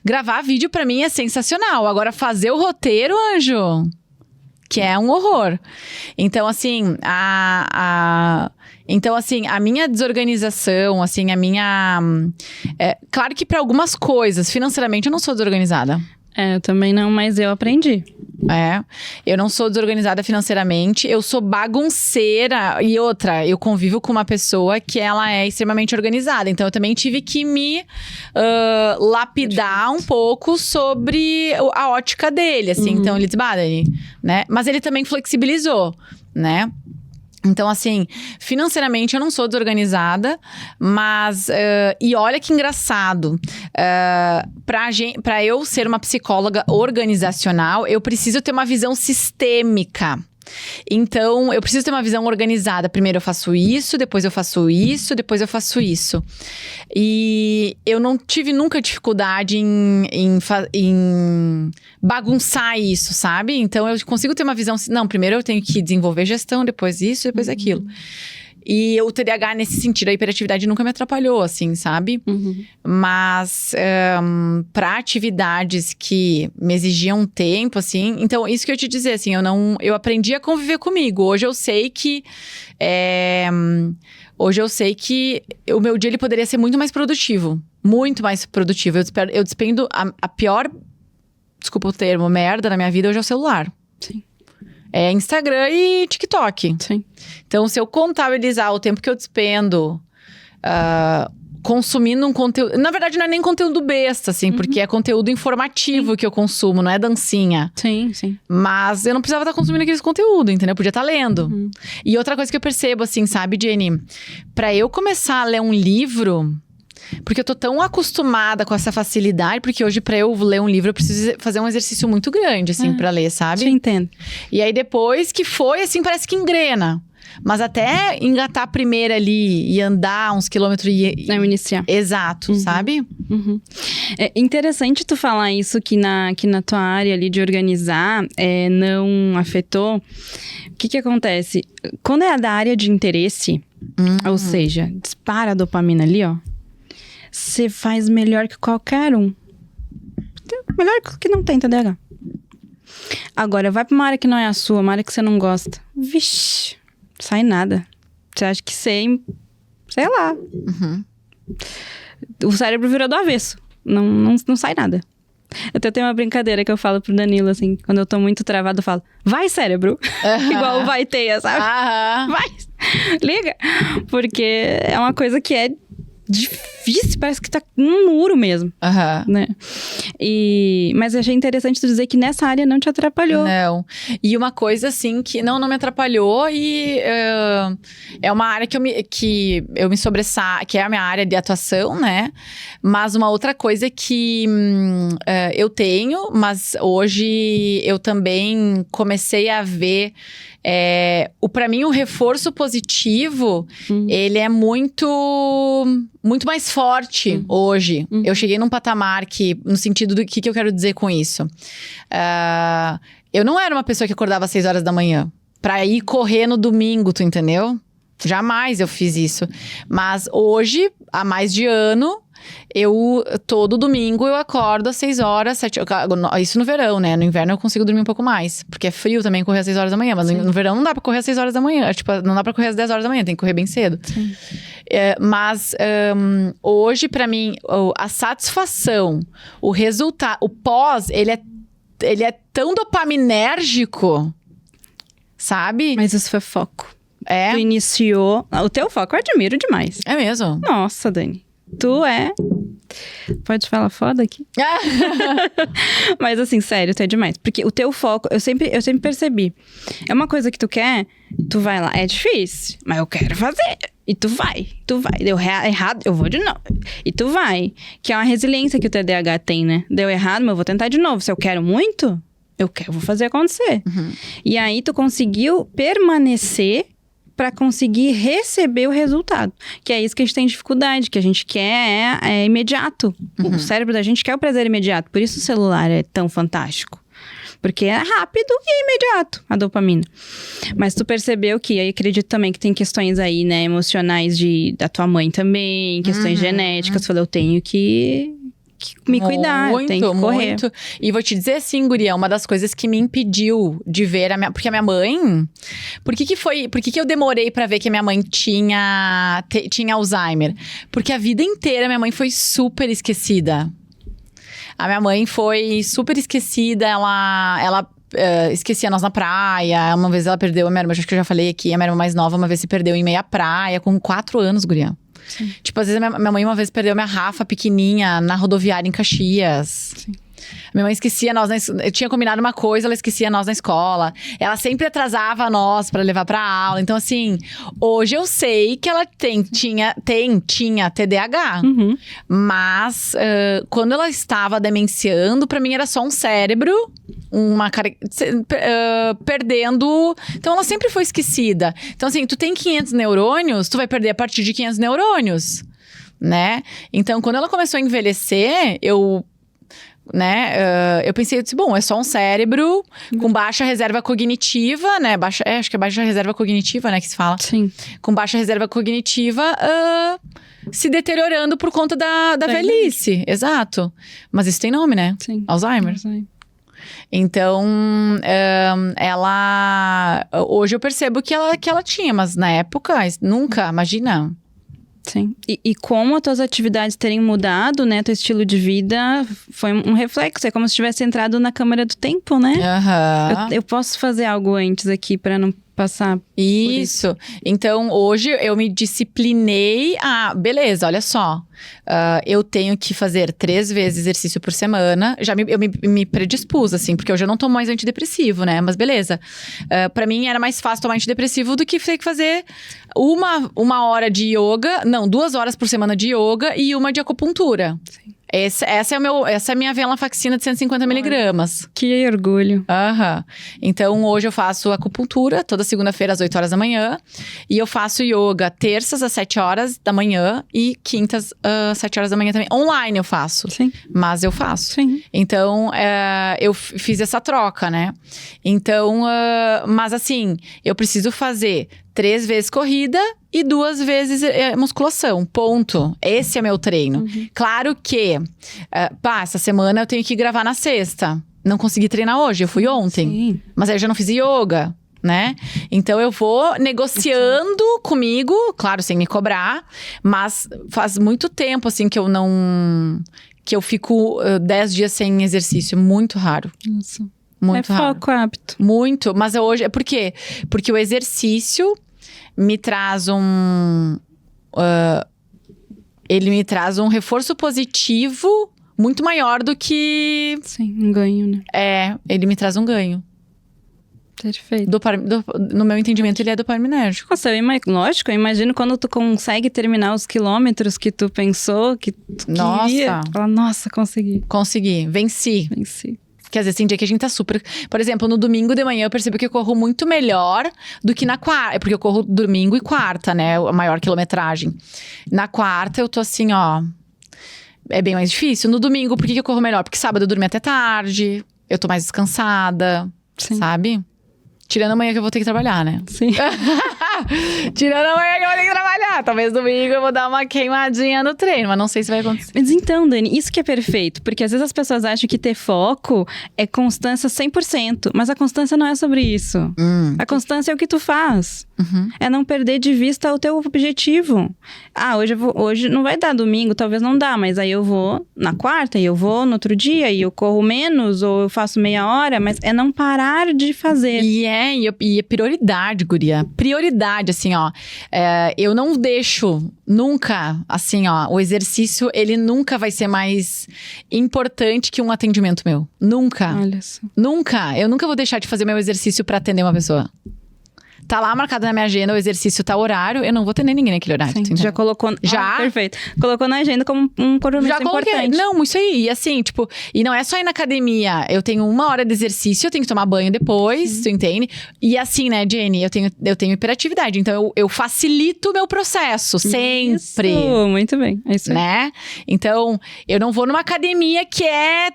Gravar vídeo pra mim é sensacional. Agora, fazer o roteiro, anjo... Que é um horror. Então, assim, a minha desorganização, assim, claro que pra algumas coisas, financeiramente, eu não sou desorganizada. Eu também não, mas eu aprendi. Eu não sou desorganizada financeiramente, eu sou bagunceira. E outra, eu convivo com uma pessoa que ela é extremamente organizada. Então, eu também tive que me lapidar um pouco sobre a ótica dele, assim. Então, ele disse, Dani, né? Mas ele também flexibilizou, né? Então, assim, financeiramente eu não sou desorganizada, mas... e olha que engraçado. Pra eu ser uma psicóloga organizacional, eu preciso ter uma visão sistêmica. Então, eu preciso ter uma visão organizada. Primeiro eu faço isso, depois eu faço isso, depois eu faço isso. E eu não tive nunca dificuldade em bagunçar isso, sabe? Então, eu consigo ter uma visão... Não, primeiro eu tenho que desenvolver gestão, depois isso, depois aquilo. E o TDAH, nesse sentido, a hiperatividade nunca me atrapalhou, assim, sabe? Mas para atividades que me exigiam tempo, assim... Então, isso que eu te dizer, assim, eu aprendi a conviver comigo. Hoje eu sei que... Hoje eu sei que o meu dia ele poderia ser muito mais produtivo. Muito mais produtivo. Eu despendo a pior... Desculpa o termo, merda na minha vida hoje é o celular. Sim. É Instagram e TikTok. Sim. Então, se eu contabilizar o tempo que eu despendo consumindo um conteúdo... Na verdade, não é nem conteúdo besta, assim. Porque é conteúdo informativo que eu consumo, não é dancinha. Sim, sim. Mas eu não precisava estar consumindo aquele conteúdo, entendeu? Eu podia estar lendo. E outra coisa que eu percebo, assim, sabe, Jenny? Pra eu começar a ler um livro... Porque eu tô tão acostumada com essa facilidade, porque hoje pra eu ler um livro eu preciso fazer um exercício muito grande, assim, pra ler, sabe? Te entendo. E aí depois que foi, assim, parece que engrena. Mas até engatar a primeira ali e andar uns quilômetros e... Não iniciar. Exato, sabe? É interessante tu falar isso que na tua área ali de organizar não afetou. O que acontece? Quando é da área de interesse, ou seja, dispara a dopamina ali, ó. Você faz melhor que qualquer um. Melhor que não tem TDAH. Agora, vai pra uma área que não é a sua, uma área que você não gosta. Vixe, sai nada. Você acha que sei lá. O cérebro virou do avesso. Não sai nada. Eu até tenho uma brincadeira que eu falo pro Danilo, assim, quando eu tô muito travado, eu falo, vai, cérebro! Igual o vai teia, sabe? Vai! Liga! Porque é uma coisa que é difícil, parece que tá num muro mesmo, né? Mas eu achei interessante tu dizer que nessa área não te atrapalhou. Não. E uma coisa, assim, que não me atrapalhou e é uma área que eu me sobressaio, que é a minha área de atuação, né? Mas uma outra coisa que eu tenho, mas hoje eu também comecei a ver... pra mim, o reforço positivo, ele é muito mais forte hoje. Eu cheguei num patamar que, no sentido do que eu quero dizer com isso. Eu não era uma pessoa que acordava às 6 horas da manhã pra ir correr no domingo, tu entendeu? Jamais eu fiz isso. Mas hoje, há mais de ano... todo domingo eu acordo às 6 horas, 7 horas. Isso no verão, né? No inverno eu consigo dormir um pouco mais. Porque é frio também correr às 6 horas da manhã. Mas no verão não dá pra correr às 6 horas da manhã. Tipo, não dá pra correr às 10 horas da manhã. Tem que correr bem cedo. Mas hoje, pra mim, a satisfação, o resultado, o pós, ele é tão dopaminérgico, sabe? Mas isso foi foco. Tu iniciou... O teu foco eu admiro demais. É mesmo? Nossa, Dani. Tu é... Pode falar foda aqui? Mas assim, sério, tu é demais. Porque o teu foco, eu sempre percebi. É uma coisa que tu quer, tu vai lá. É difícil, mas eu quero fazer. E tu vai. Deu errado, eu vou de novo. E tu vai. Que é uma resiliência que o TDAH tem, né? Deu errado, mas eu vou tentar de novo. Se eu quero muito, eu vou fazer acontecer. E aí tu conseguiu permanecer para conseguir receber o resultado. Que é isso que a gente tem dificuldade, que a gente quer imediato. O cérebro da gente quer o prazer imediato. Por isso o celular é tão fantástico. Porque é rápido e é imediato, a dopamina. Mas tu percebeu que, aí acredito também que tem questões aí, né, emocionais da tua mãe também, questões genéticas. Tu falou, eu tenho que me cuidar, eu tenho que correr. Muito. E vou te dizer assim, guria, uma das coisas que me impediu de ver porque a minha mãe... Por que eu demorei pra ver que a minha mãe tinha Alzheimer? Porque a vida inteira minha mãe foi super esquecida. A minha mãe foi super esquecida, ela esquecia nós na praia. Uma vez ela perdeu, acho que eu já falei aqui, a minha irmã mais nova uma vez se perdeu em meia praia, com 4 anos, guria. Sim. Tipo, às vezes minha mãe uma vez perdeu minha Rafa pequenininha na rodoviária em Caxias. Sim. Minha mãe esquecia nós, eu tinha combinado uma coisa, ela esquecia nós na escola. Ela sempre atrasava nós pra levar pra aula. Então, assim, hoje eu sei que ela tinha TDAH. Mas, quando ela estava demenciando, pra mim era só um cérebro, perdendo. Então, ela sempre foi esquecida. Então, assim, tu tem 500 neurônios, tu vai perder a partir de 500 neurônios, né? Então, quando ela começou a envelhecer, eu pensei, eu disse, bom, é só um cérebro com baixa reserva cognitiva, né? Acho que é baixa reserva cognitiva, né, que se fala. Sim. Com baixa reserva cognitiva, se deteriorando por conta da velhice. Exato. Mas isso tem nome, né? Sim. Alzheimer. Então, ela... Hoje eu percebo que ela tinha, mas na época, nunca, imagina... Sim. E como as tuas atividades terem mudado, né? Teu estilo de vida foi um reflexo. É como se tivesse entrado na câmara do tempo, né? Eu posso fazer algo antes aqui pra não passar isso. Então, hoje eu me disciplinei beleza, olha só. Eu tenho que fazer 3 vezes exercício por semana. Eu me predispus, assim, porque hoje eu não tomo mais antidepressivo, né? Mas beleza. Pra mim era mais fácil tomar antidepressivo do que ter que fazer uma hora de yoga. Não, 2 horas por semana de yoga e uma de acupuntura. Sim. Essa é a minha venlafaxina de 150 miligramas. Que orgulho. Então, hoje eu faço acupuntura toda segunda-feira às 8 horas da manhã. E eu faço yoga terças às 7 horas da manhã e quintas às 7 horas da manhã também. Online eu faço. Sim. Mas eu faço. Sim. Então, eu fiz essa troca, né? Então, mas assim, eu preciso fazer 3 vezes corrida e 2 vezes musculação, ponto. Esse é meu treino. Claro que, essa semana eu tenho que gravar na sexta. Não consegui treinar hoje, eu fui ontem. Sim. Mas aí eu já não fiz yoga, né? Então eu vou negociando comigo, claro, sem me cobrar. Mas faz muito tempo, assim, que eu fico 10 dias sem exercício. Muito raro. Isso. Muito raro. Foco, hábito. Muito, mas hoje... Por quê? Porque o exercício me traz ele me traz um reforço positivo muito maior do que... Sim, um ganho, né? Ele me traz um ganho. Perfeito. No meu entendimento, ele é dopaminérgico. Nossa, lógico, eu imagino quando tu consegue terminar os quilômetros que tu pensou, que tu queria. Fala, nossa, consegui. Consegui, venci. Porque às vezes tem dia que a gente tá super... Por exemplo, no domingo de manhã eu percebo que eu corro muito melhor do que na quarta. É porque eu corro domingo e quarta, né? A maior quilometragem. Na quarta eu tô assim, ó... É bem mais difícil. No domingo, por que eu corro melhor? Porque sábado eu dormi até tarde. Eu tô mais descansada. Sim. Sabe? Tirando amanhã que eu vou ter que trabalhar, né? Sim. Tirando amanhã que eu vou ter que trabalhar. Talvez domingo eu vou dar uma queimadinha no treino, mas não sei se vai acontecer. Mas então, Dani, isso que é perfeito. Porque às vezes as pessoas acham que ter foco é constância 100%. Mas a constância não é sobre isso. A constância é o que tu faz. É não perder de vista o teu objetivo. Hoje não vai dar domingo, talvez não dá. Mas aí eu vou na quarta, e eu vou no outro dia, e eu corro menos, ou eu faço meia hora. Mas é não parar de fazer. E é prioridade, guria. Prioridade, assim, ó. Eu não deixo nunca, assim, ó. O exercício, ele nunca vai ser mais importante que um atendimento meu. Nunca. Olha só. Nunca. Eu nunca vou deixar de fazer meu exercício pra atender uma pessoa. Tá lá marcado na minha agenda, o exercício tá horário, eu não vou atender ninguém naquele horário. Sim, já colocou... Já? Perfeito. Colocou na agenda como um compromisso já coloquei. Importante. Não, isso aí. E assim, tipo... E não é só ir na academia. Eu tenho 1 hora de exercício, eu tenho que tomar banho depois, tu entende? E assim, né, Jenny? Eu tenho hiperatividade. Então, eu facilito o meu processo, sempre. Isso, muito bem. É isso aí. Né? Então, eu não vou numa academia que é...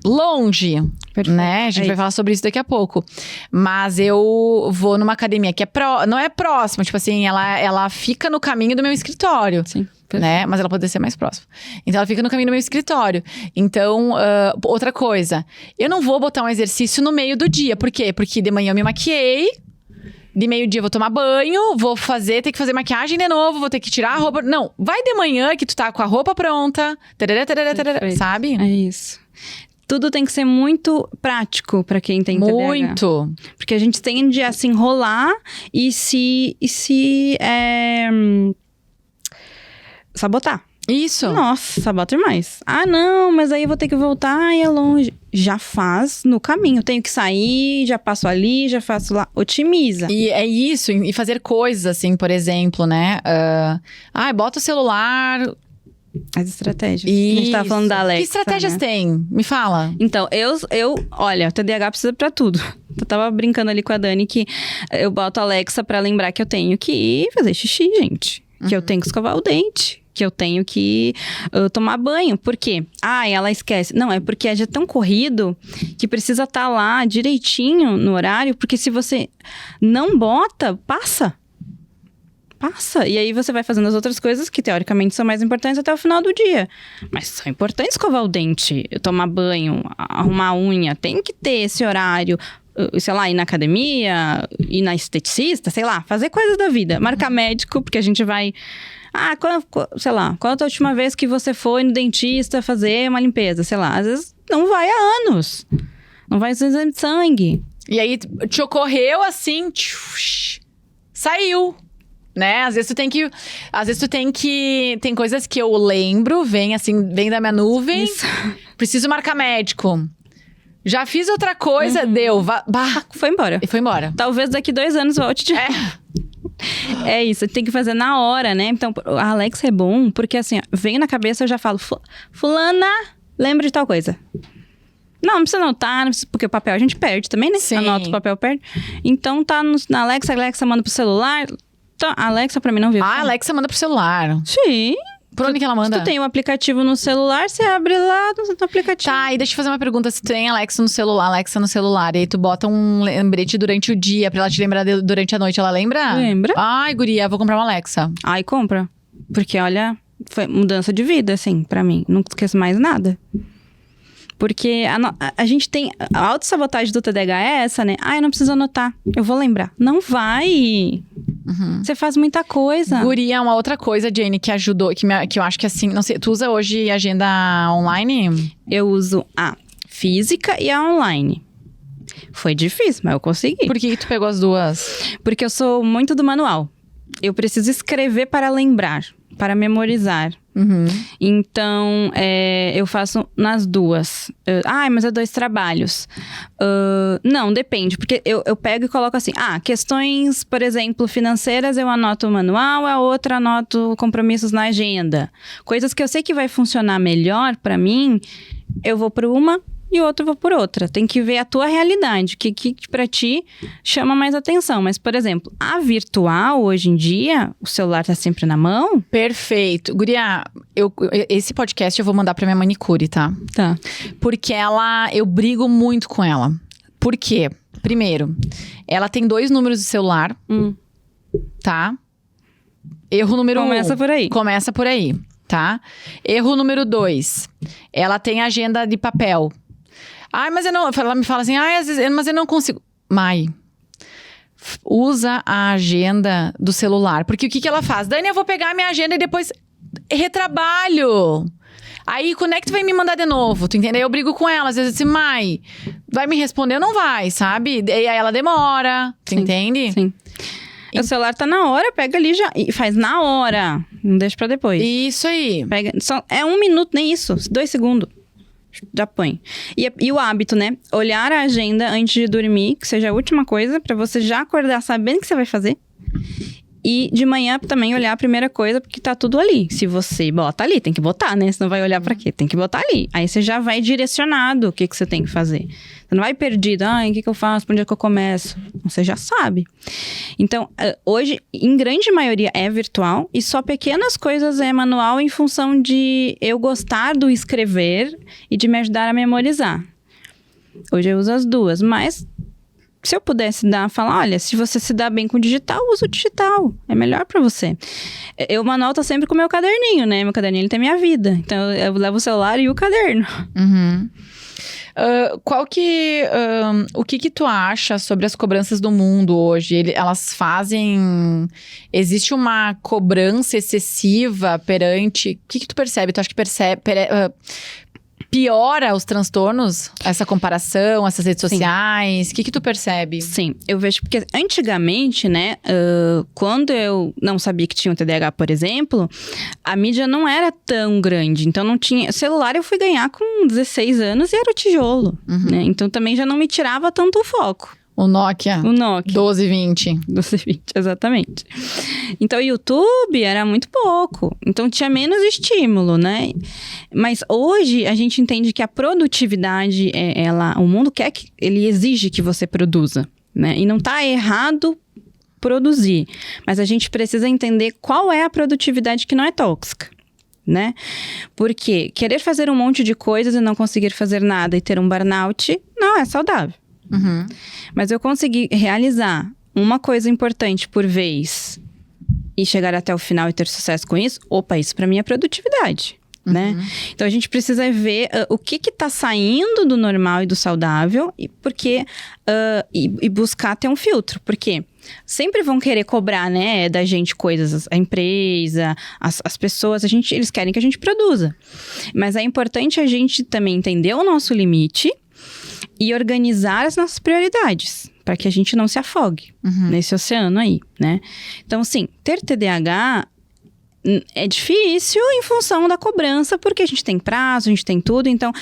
longe, perfeito. Né? A gente vai falar sobre isso daqui a pouco. Mas eu vou numa academia que não é próxima, tipo assim, ela fica no caminho do meu escritório. Sim. Né? Mas ela pode ser mais próxima. Então, ela fica no caminho do meu escritório. Então, outra coisa. Eu não vou botar um exercício no meio do dia. Por quê? Porque de manhã eu me maquiei. De meio-dia eu vou tomar banho, ter que fazer maquiagem de novo, vou ter que tirar a roupa. Não, vai de manhã que tu tá com a roupa pronta. Sabe? É isso. Tudo tem que ser muito prático pra quem tem TDAH. Muito. Porque a gente tende a se enrolar e se sabotar. Isso. Nossa, sabota demais. Ah, não, mas aí eu vou ter que voltar e é longe. Já faz no caminho. Tenho que sair, já passo ali, já faço lá. Otimiza. E é isso, e fazer coisas assim, por exemplo, né? Bota o celular. As estratégias. A gente tava falando da Alexa, Que estratégias né? tem? Me fala. Então, olha, o TDAH precisa pra tudo. Eu tava brincando ali com a Dani que eu boto a Alexa pra lembrar que eu tenho que ir fazer xixi, gente. Que eu tenho que escovar o dente. Que eu tenho que tomar banho. Por quê? Ela esquece. Não, é porque é já tão corrido que precisa estar lá direitinho no horário. Porque se você não bota, passa. E aí você vai fazendo as outras coisas que teoricamente são mais importantes até o final do dia. Mas são importantes escovar o dente, tomar banho, arrumar a unha. Tem que ter esse horário. Sei lá, ir na academia, ir na esteticista, sei lá, fazer coisas da vida. Marcar médico, porque a gente vai... sei lá, qual é a última vez que você foi no dentista fazer uma limpeza? Sei lá, às vezes não vai há anos. Não vai fazer exame de sangue. E aí, te ocorreu assim, saiu. Né? Às vezes tu tem que... Tem coisas que eu lembro, vem da minha nuvem. Isso. Preciso marcar médico. Já fiz outra coisa, deu. Foi embora. E foi embora. Talvez daqui 2 anos volte de... É isso, tem que fazer na hora, né? Então, a Alexa é bom, porque assim, vem na cabeça, eu já falo, fulana, lembra de tal coisa. Não precisa anotar, porque o papel a gente perde também, né? Sim. Anota o papel, perde. Então, tá na Alexa, a Alexa manda pro celular. Então, a Alexa pra mim não viu. A Alexa manda pro celular. Sim. Por onde que ela manda? Se tu tem o aplicativo no celular, você abre lá no aplicativo. Tá, e deixa eu fazer uma pergunta. Se tu tem Alexa no celular, e aí tu bota um lembrete durante o dia pra ela te lembrar durante a noite, ela lembra? Lembra. Ai, guria, vou comprar uma Alexa. Aí compra. Porque, olha, foi mudança de vida, assim, pra mim. Não esqueço mais nada. Porque a gente tem... A autossabotagem do TDAH é essa, né? Eu não preciso anotar. Eu vou lembrar. Não vai. Você faz muita coisa. Guria, uma outra coisa, Jane, que ajudou, que eu acho que assim, não sei, tu usa hoje agenda online? Eu uso a física e a online. Foi difícil, mas eu consegui. Por que tu pegou as duas? Porque eu sou muito do manual. Eu preciso escrever para lembrar, para memorizar. Então, eu faço nas duas. Mas é 2 trabalhos. Não, depende. Porque eu pego e coloco assim. Questões, por exemplo, financeiras, eu anoto o manual. A outra, anoto compromissos na agenda. Coisas que eu sei que vai funcionar melhor para mim, eu vou por uma e outra eu vou por outra. Tem que ver a tua realidade. O que pra ti chama mais atenção. Mas, por exemplo, a virtual, hoje em dia, o celular tá sempre na mão. Perfeito. Guria, esse podcast eu vou mandar pra minha manicure, tá? Tá. Porque eu brigo muito com ela. Por quê? Primeiro, ela tem 2 números de celular, tá? Erro número 1. Começa por aí. Começa por aí, tá? Erro número 2. Ela tem agenda de papel. Mas ela me fala assim, às vezes, mas eu não consigo. Mai, usa a agenda do celular. Porque o que ela faz? Dani, eu vou pegar a minha agenda e depois retrabalho. Aí, quando é que tu vai me mandar de novo? Tu entendeu? Eu brigo com ela. Às vezes, assim, Mai, vai me responder ou não vai, sabe? E aí ela demora. Tu entende? Sim. O celular tá na hora, pega ali já. E faz na hora. Não deixa pra depois. Isso aí. Pega, é 1 minuto, nem isso. 2 segundos. Já põe. E o hábito, né? Olhar a agenda antes de dormir, que seja a última coisa, pra você já acordar sabendo o que você vai fazer. E de manhã também olhar a primeira coisa, porque tá tudo ali. Se você bota ali, tem que botar, né? Senão vai olhar pra quê? Tem que botar ali. Aí você já vai direcionado o que você tem que fazer. Você não vai perdido. O que eu faço? Por onde é que eu começo? Você já sabe. Então, hoje, em grande maioria, é virtual. E só pequenas coisas é manual em função de eu gostar do escrever e de me ajudar a memorizar. Hoje eu uso as duas, mas... Se eu pudesse falar, olha, se você se dá bem com o digital, usa o digital. É melhor pra você. O manual tá sempre com o meu caderninho, né? Meu caderninho, ele tem minha vida. Então, eu levo o celular e o caderno. O que tu acha sobre as cobranças do mundo hoje? Elas fazem... Existe uma cobrança excessiva perante... O que tu percebe? Tu acha que piora os transtornos? Essa comparação, essas redes sociais? O que tu percebe? Sim, eu vejo porque antigamente, né, quando eu não sabia que tinha um TDAH, por exemplo, a mídia não era tão grande, então não tinha... Celular eu fui ganhar com 16 anos e era o tijolo, né? Então também já não me tirava tanto o foco. O Nokia. O Nokia. 1220. 1220, exatamente. Então, o YouTube era muito pouco. Então, tinha menos estímulo, né? Mas hoje, a gente entende que a produtividade, o mundo quer que... Ele exige que você produza, né? E não tá errado produzir. Mas a gente precisa entender qual é a produtividade que não é tóxica, né? Porque querer fazer um monte de coisas e não conseguir fazer nada e ter um burnout não é saudável. Mas eu consegui realizar uma coisa importante por vez e chegar até o final e ter sucesso com isso, isso pra mim é produtividade, né? Então a gente precisa ver o que tá saindo do normal e do saudável e buscar ter um filtro, porque sempre vão querer cobrar, né, da gente coisas, a empresa, as pessoas, eles querem que a gente produza. Mas é importante a gente também entender o nosso limite e organizar as nossas prioridades, para que a gente não se afogue nesse oceano aí, né? Então, assim, ter TDAH é difícil em função da cobrança, porque a gente tem prazo, a gente tem tudo. Então,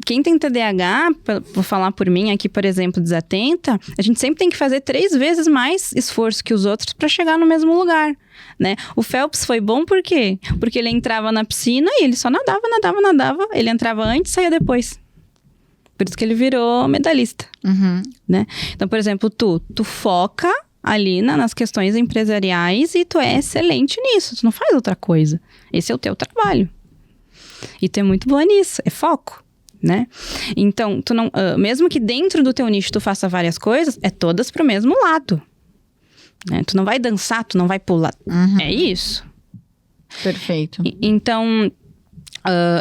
quem tem TDAH, vou falar por mim aqui, por exemplo, desatenta, a gente sempre tem que fazer 3 vezes mais esforço que os outros para chegar no mesmo lugar, né? O Phelps foi bom por quê? Porque ele entrava na piscina e ele só nadava. Ele entrava antes e saía depois. Por isso que ele virou medalhista, né? Então, por exemplo, tu foca ali nas questões empresariais e tu é excelente nisso. Tu não faz outra coisa. Esse é o teu trabalho. E tu é muito boa nisso. É foco, né? Então, tu não, mesmo que dentro do teu nicho tu faça várias coisas, é todas pro mesmo lado, né? Tu não vai dançar, tu não vai pular. É isso. Perfeito. Então...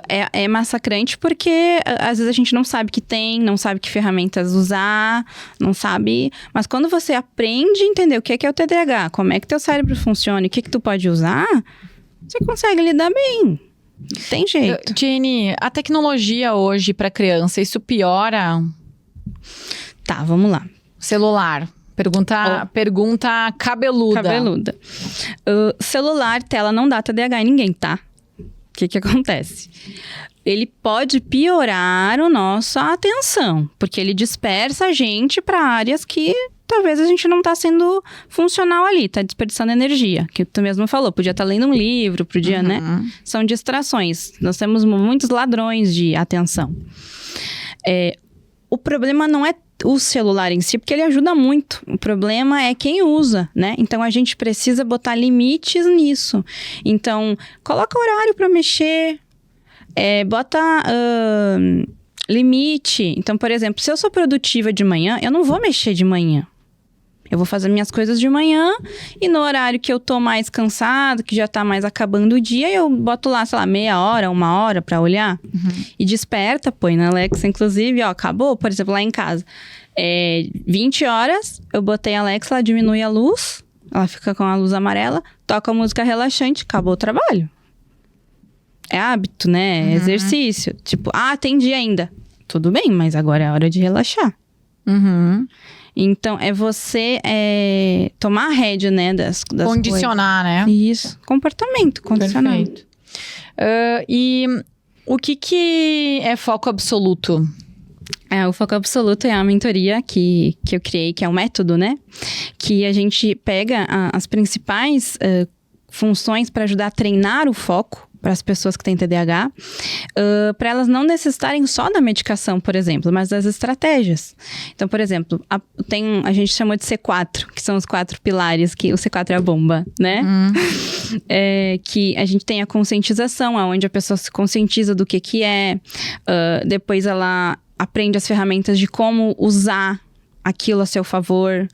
é massacrante porque às vezes a gente não sabe que tem, não sabe que ferramentas usar, não sabe... Mas quando você aprende a entender o que é o TDAH, como é que teu cérebro funciona e o que tu pode usar, você consegue lidar bem. Não tem jeito. Jenny, a tecnologia hoje para criança, isso piora? Tá, vamos lá. Celular. Pergunta cabeluda. Celular, tela não dá TDAH em ninguém, tá? O que acontece? Ele pode piorar a nossa atenção, porque ele dispersa a gente para áreas que talvez a gente não tá sendo funcional ali, tá desperdiçando energia, que tu mesmo falou, podia estar lendo um livro, podia, né? São distrações. Nós temos muitos ladrões de atenção. O problema não é o celular em si, porque ele ajuda muito. O problema é quem usa, né? Então, a gente precisa botar limites nisso. Então, coloca horário para mexer, bota limite. Então, por exemplo, se eu sou produtiva de manhã, eu não vou mexer de manhã. Eu vou fazer minhas coisas de manhã e no horário que eu tô mais cansado, que já tá mais acabando o dia, eu boto lá, sei lá, meia hora, 1 hora pra olhar. E desperta, põe na Alexa, inclusive, acabou, por exemplo, lá em casa. 20 horas, eu botei a Alexa, ela diminui a luz, ela fica com a luz amarela, toca a música relaxante, acabou o trabalho. É hábito, né? É exercício. Tipo, tem dia ainda. Tudo bem, mas agora é hora de relaxar. Então, é você tomar a rédea, né, das condicionar, coisas. Né? Isso. Comportamento, condicionar. Perfeito. E o que é foco absoluto? O foco absoluto é a mentoria que eu criei, que é um método, né? Que a gente pega as principais funções para ajudar a treinar o foco para as pessoas que têm TDAH, para elas não necessitarem só da medicação, por exemplo, mas das estratégias. Então, por exemplo, a gente chamou de C4, que são os 4 pilares, que o C4 é a bomba, né? Que a gente tem a conscientização, onde a pessoa se conscientiza do que é, depois ela aprende as ferramentas de como usar aquilo a seu favor.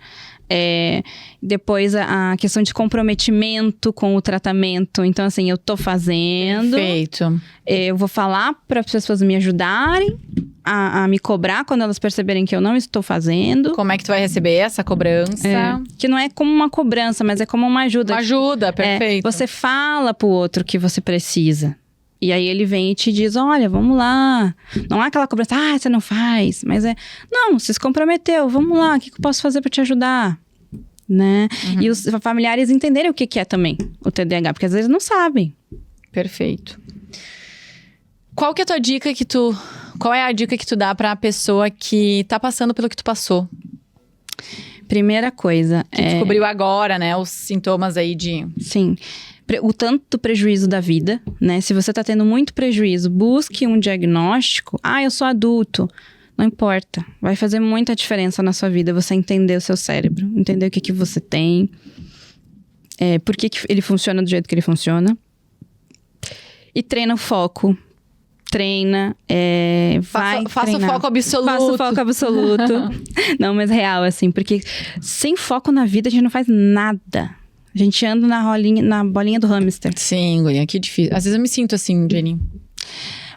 Depois a questão de comprometimento com o tratamento. Então, assim, eu tô fazendo. Perfeito. Eu vou falar para as pessoas me ajudarem a me cobrar quando elas perceberem que eu não estou fazendo. Como é que tu vai receber essa cobrança? Que não é como uma cobrança, mas é como uma ajuda. Uma ajuda, perfeito. Você fala pro outro que você precisa. E aí ele vem e te diz, olha, vamos lá. Não há aquela cobrança, você não faz. Mas não, você se comprometeu, vamos lá, o que eu posso fazer para te ajudar? Né? E os familiares entenderem o que é também o TDAH, porque às vezes não sabem. Perfeito. Qual é a dica que tu dá pra pessoa que tá passando pelo que tu passou? Primeira coisa... Que descobriu agora, né? Os sintomas aí de... Sim. O tanto do prejuízo da vida, né? Se você tá tendo muito prejuízo, busque um diagnóstico. Eu sou adulto. Não importa. Vai fazer muita diferença na sua vida você entender o seu cérebro. Entender o que você tem. Por que ele funciona do jeito que ele funciona. E treina o foco. Treina, faça o foco absoluto. Faça o foco absoluto. Não, mas real, assim. Porque sem foco na vida, a gente não faz nada. A gente anda na bolinha do hamster. Sim, guria, que difícil. Às vezes eu me sinto assim, Jenny.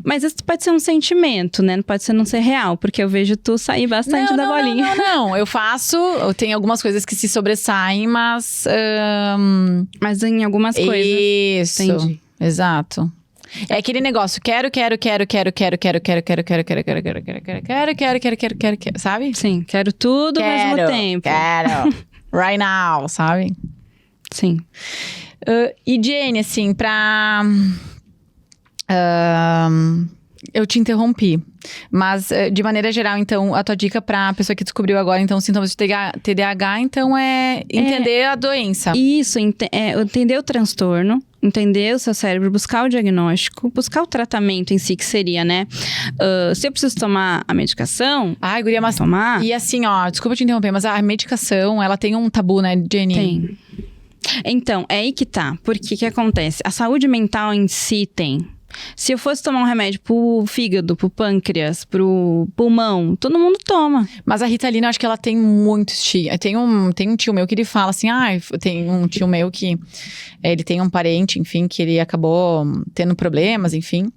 Mas isso pode ser um sentimento, né? Não pode ser não ser real. Porque eu vejo tu sair bastante da bolinha. Não. Eu tenho algumas coisas que se sobressaem, mas... Mas em algumas coisas. Isso. Entendi. Exato. É aquele negócio, quero, sabe? Sim, quero tudo ao mesmo tempo. Quero. Right now, sabe? Sim. E Jenny, assim, eu te interrompi. Mas, de maneira geral, então, a tua dica pra pessoa que descobriu agora, então, os sintomas de TDAH, então, é entender a doença. Isso, entender o transtorno. Entender o seu cérebro, buscar o diagnóstico, buscar o tratamento em si, que seria, né? Se eu preciso tomar a medicação... Ai, guria, mas... Tomar... E assim, desculpa te interromper, mas a medicação, ela tem um tabu, né, Jenny? Tem. Então, é aí que tá. Porque o que acontece? A saúde mental em si tem... Se eu fosse tomar um remédio pro fígado, pro pâncreas, pro pulmão, todo mundo toma. Mas a Ritalina, eu acho que ela tem muito estigma. Tem um tio meu que ele fala assim, tem um tio meu que... ele tem um parente, enfim, que ele acabou tendo problemas, enfim.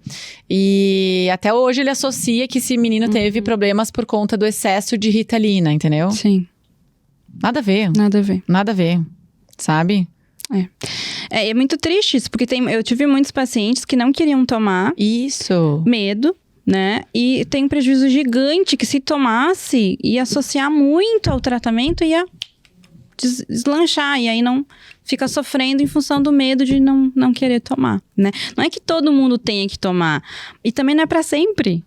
E até hoje ele associa que esse menino teve problemas por conta do excesso de Ritalina, entendeu? Sim. Nada a ver. Nada a ver. Nada a ver, sabe? É muito triste isso, porque eu tive muitos pacientes que não queriam tomar. Isso. Medo, né? E tem um prejuízo gigante que se tomasse, ia associar muito ao tratamento, ia deslanchar. E aí não fica sofrendo em função do medo de não querer tomar, né? Não é que todo mundo tenha que tomar. E também não é pra sempre.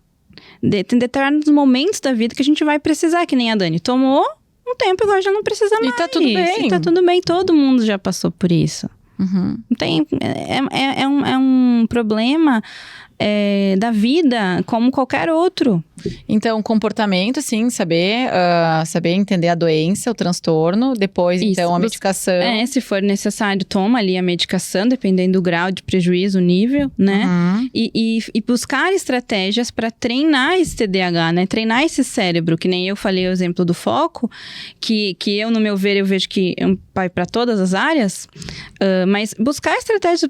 Tem determinados momentos da vida que a gente vai precisar, que nem a Dani tomou um tempo, agora já não precisa mais. E tá tudo bem. E tá tudo bem, todo mundo já passou por isso. Tem, é um problema da vida como qualquer outro. Então, comportamento, sim, saber entender a doença, o transtorno. Depois, Isso, então, a medicação. Se for necessário, toma ali a medicação, dependendo do grau de prejuízo, o nível, né? E buscar estratégias para treinar esse TDAH, né? Treinar esse cérebro, que nem eu falei o exemplo do foco, que eu, no meu ver, eu vejo que é um pai para todas as áreas, mas buscar estratégias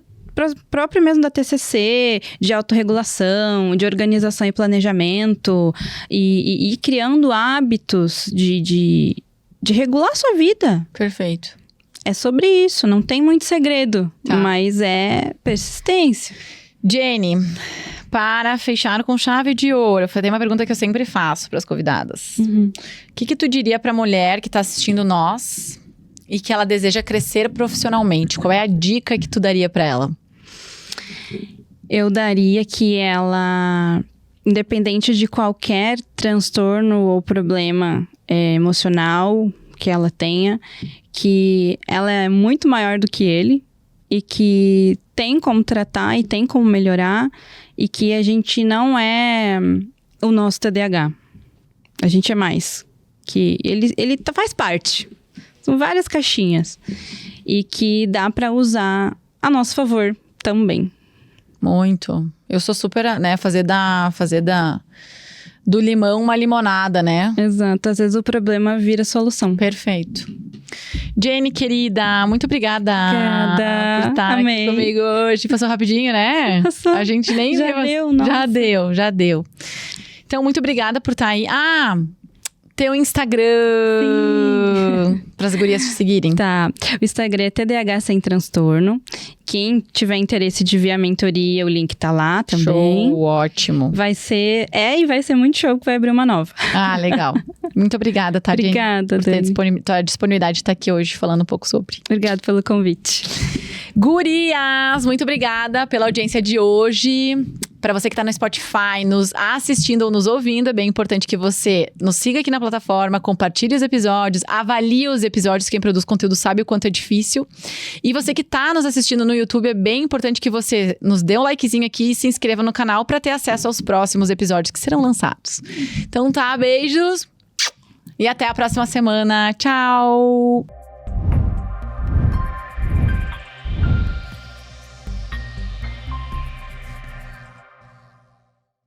próprio mesmo da TCC, de autorregulação, de organização e planejamento, e criando hábitos de regular a sua vida. Perfeito. É sobre isso, não tem muito segredo, mas é persistência. Jenny, para fechar com chave de ouro, tem uma pergunta que eu sempre faço para as convidadas. O que tu diria para a mulher que está assistindo nós e que ela deseja crescer profissionalmente? Qual é a dica que tu daria para ela? Eu daria que ela, independente de qualquer transtorno ou problema emocional que ela tenha, que ela é muito maior do que ele e que tem como tratar e tem como melhorar e que a gente não é o nosso TDAH. A gente é mais. Que ele faz parte. São várias caixinhas. E que dá para usar a nosso favor também. Muito. Eu sou super, né, fazer do limão uma limonada, né? Exato. Às vezes o problema vira solução. Perfeito. Jenny, querida, muito obrigada por estar aqui comigo hoje. Passou rapidinho, né? Passou. A gente nem já viu. Deu, nossa. Já deu. Então, muito obrigada por estar aí. Teu Instagram. pras gurias te seguirem? Tá. O Instagram é TDAH Sem Transtorno. Quem tiver interesse de ver a mentoria, o link tá lá também. Show, ótimo. Vai ser... e vai ser muito show que vai abrir uma nova. Ah, legal. Muito obrigada, Tati. Obrigada, por ter Dani. tua disponibilidade de estar aqui hoje falando um pouco sobre. Obrigada pelo convite. Gurias, muito obrigada pela audiência de hoje. Para você que tá no Spotify, nos assistindo ou nos ouvindo, é bem importante que você nos siga aqui na plataforma, compartilhe os episódios, avalie os episódios. Quem produz conteúdo sabe o quanto é difícil. E você que tá nos assistindo no YouTube, é bem importante que você nos dê um likezinho aqui e se inscreva no canal para ter acesso aos próximos episódios que serão lançados. Então tá, beijos e até a próxima semana. Tchau!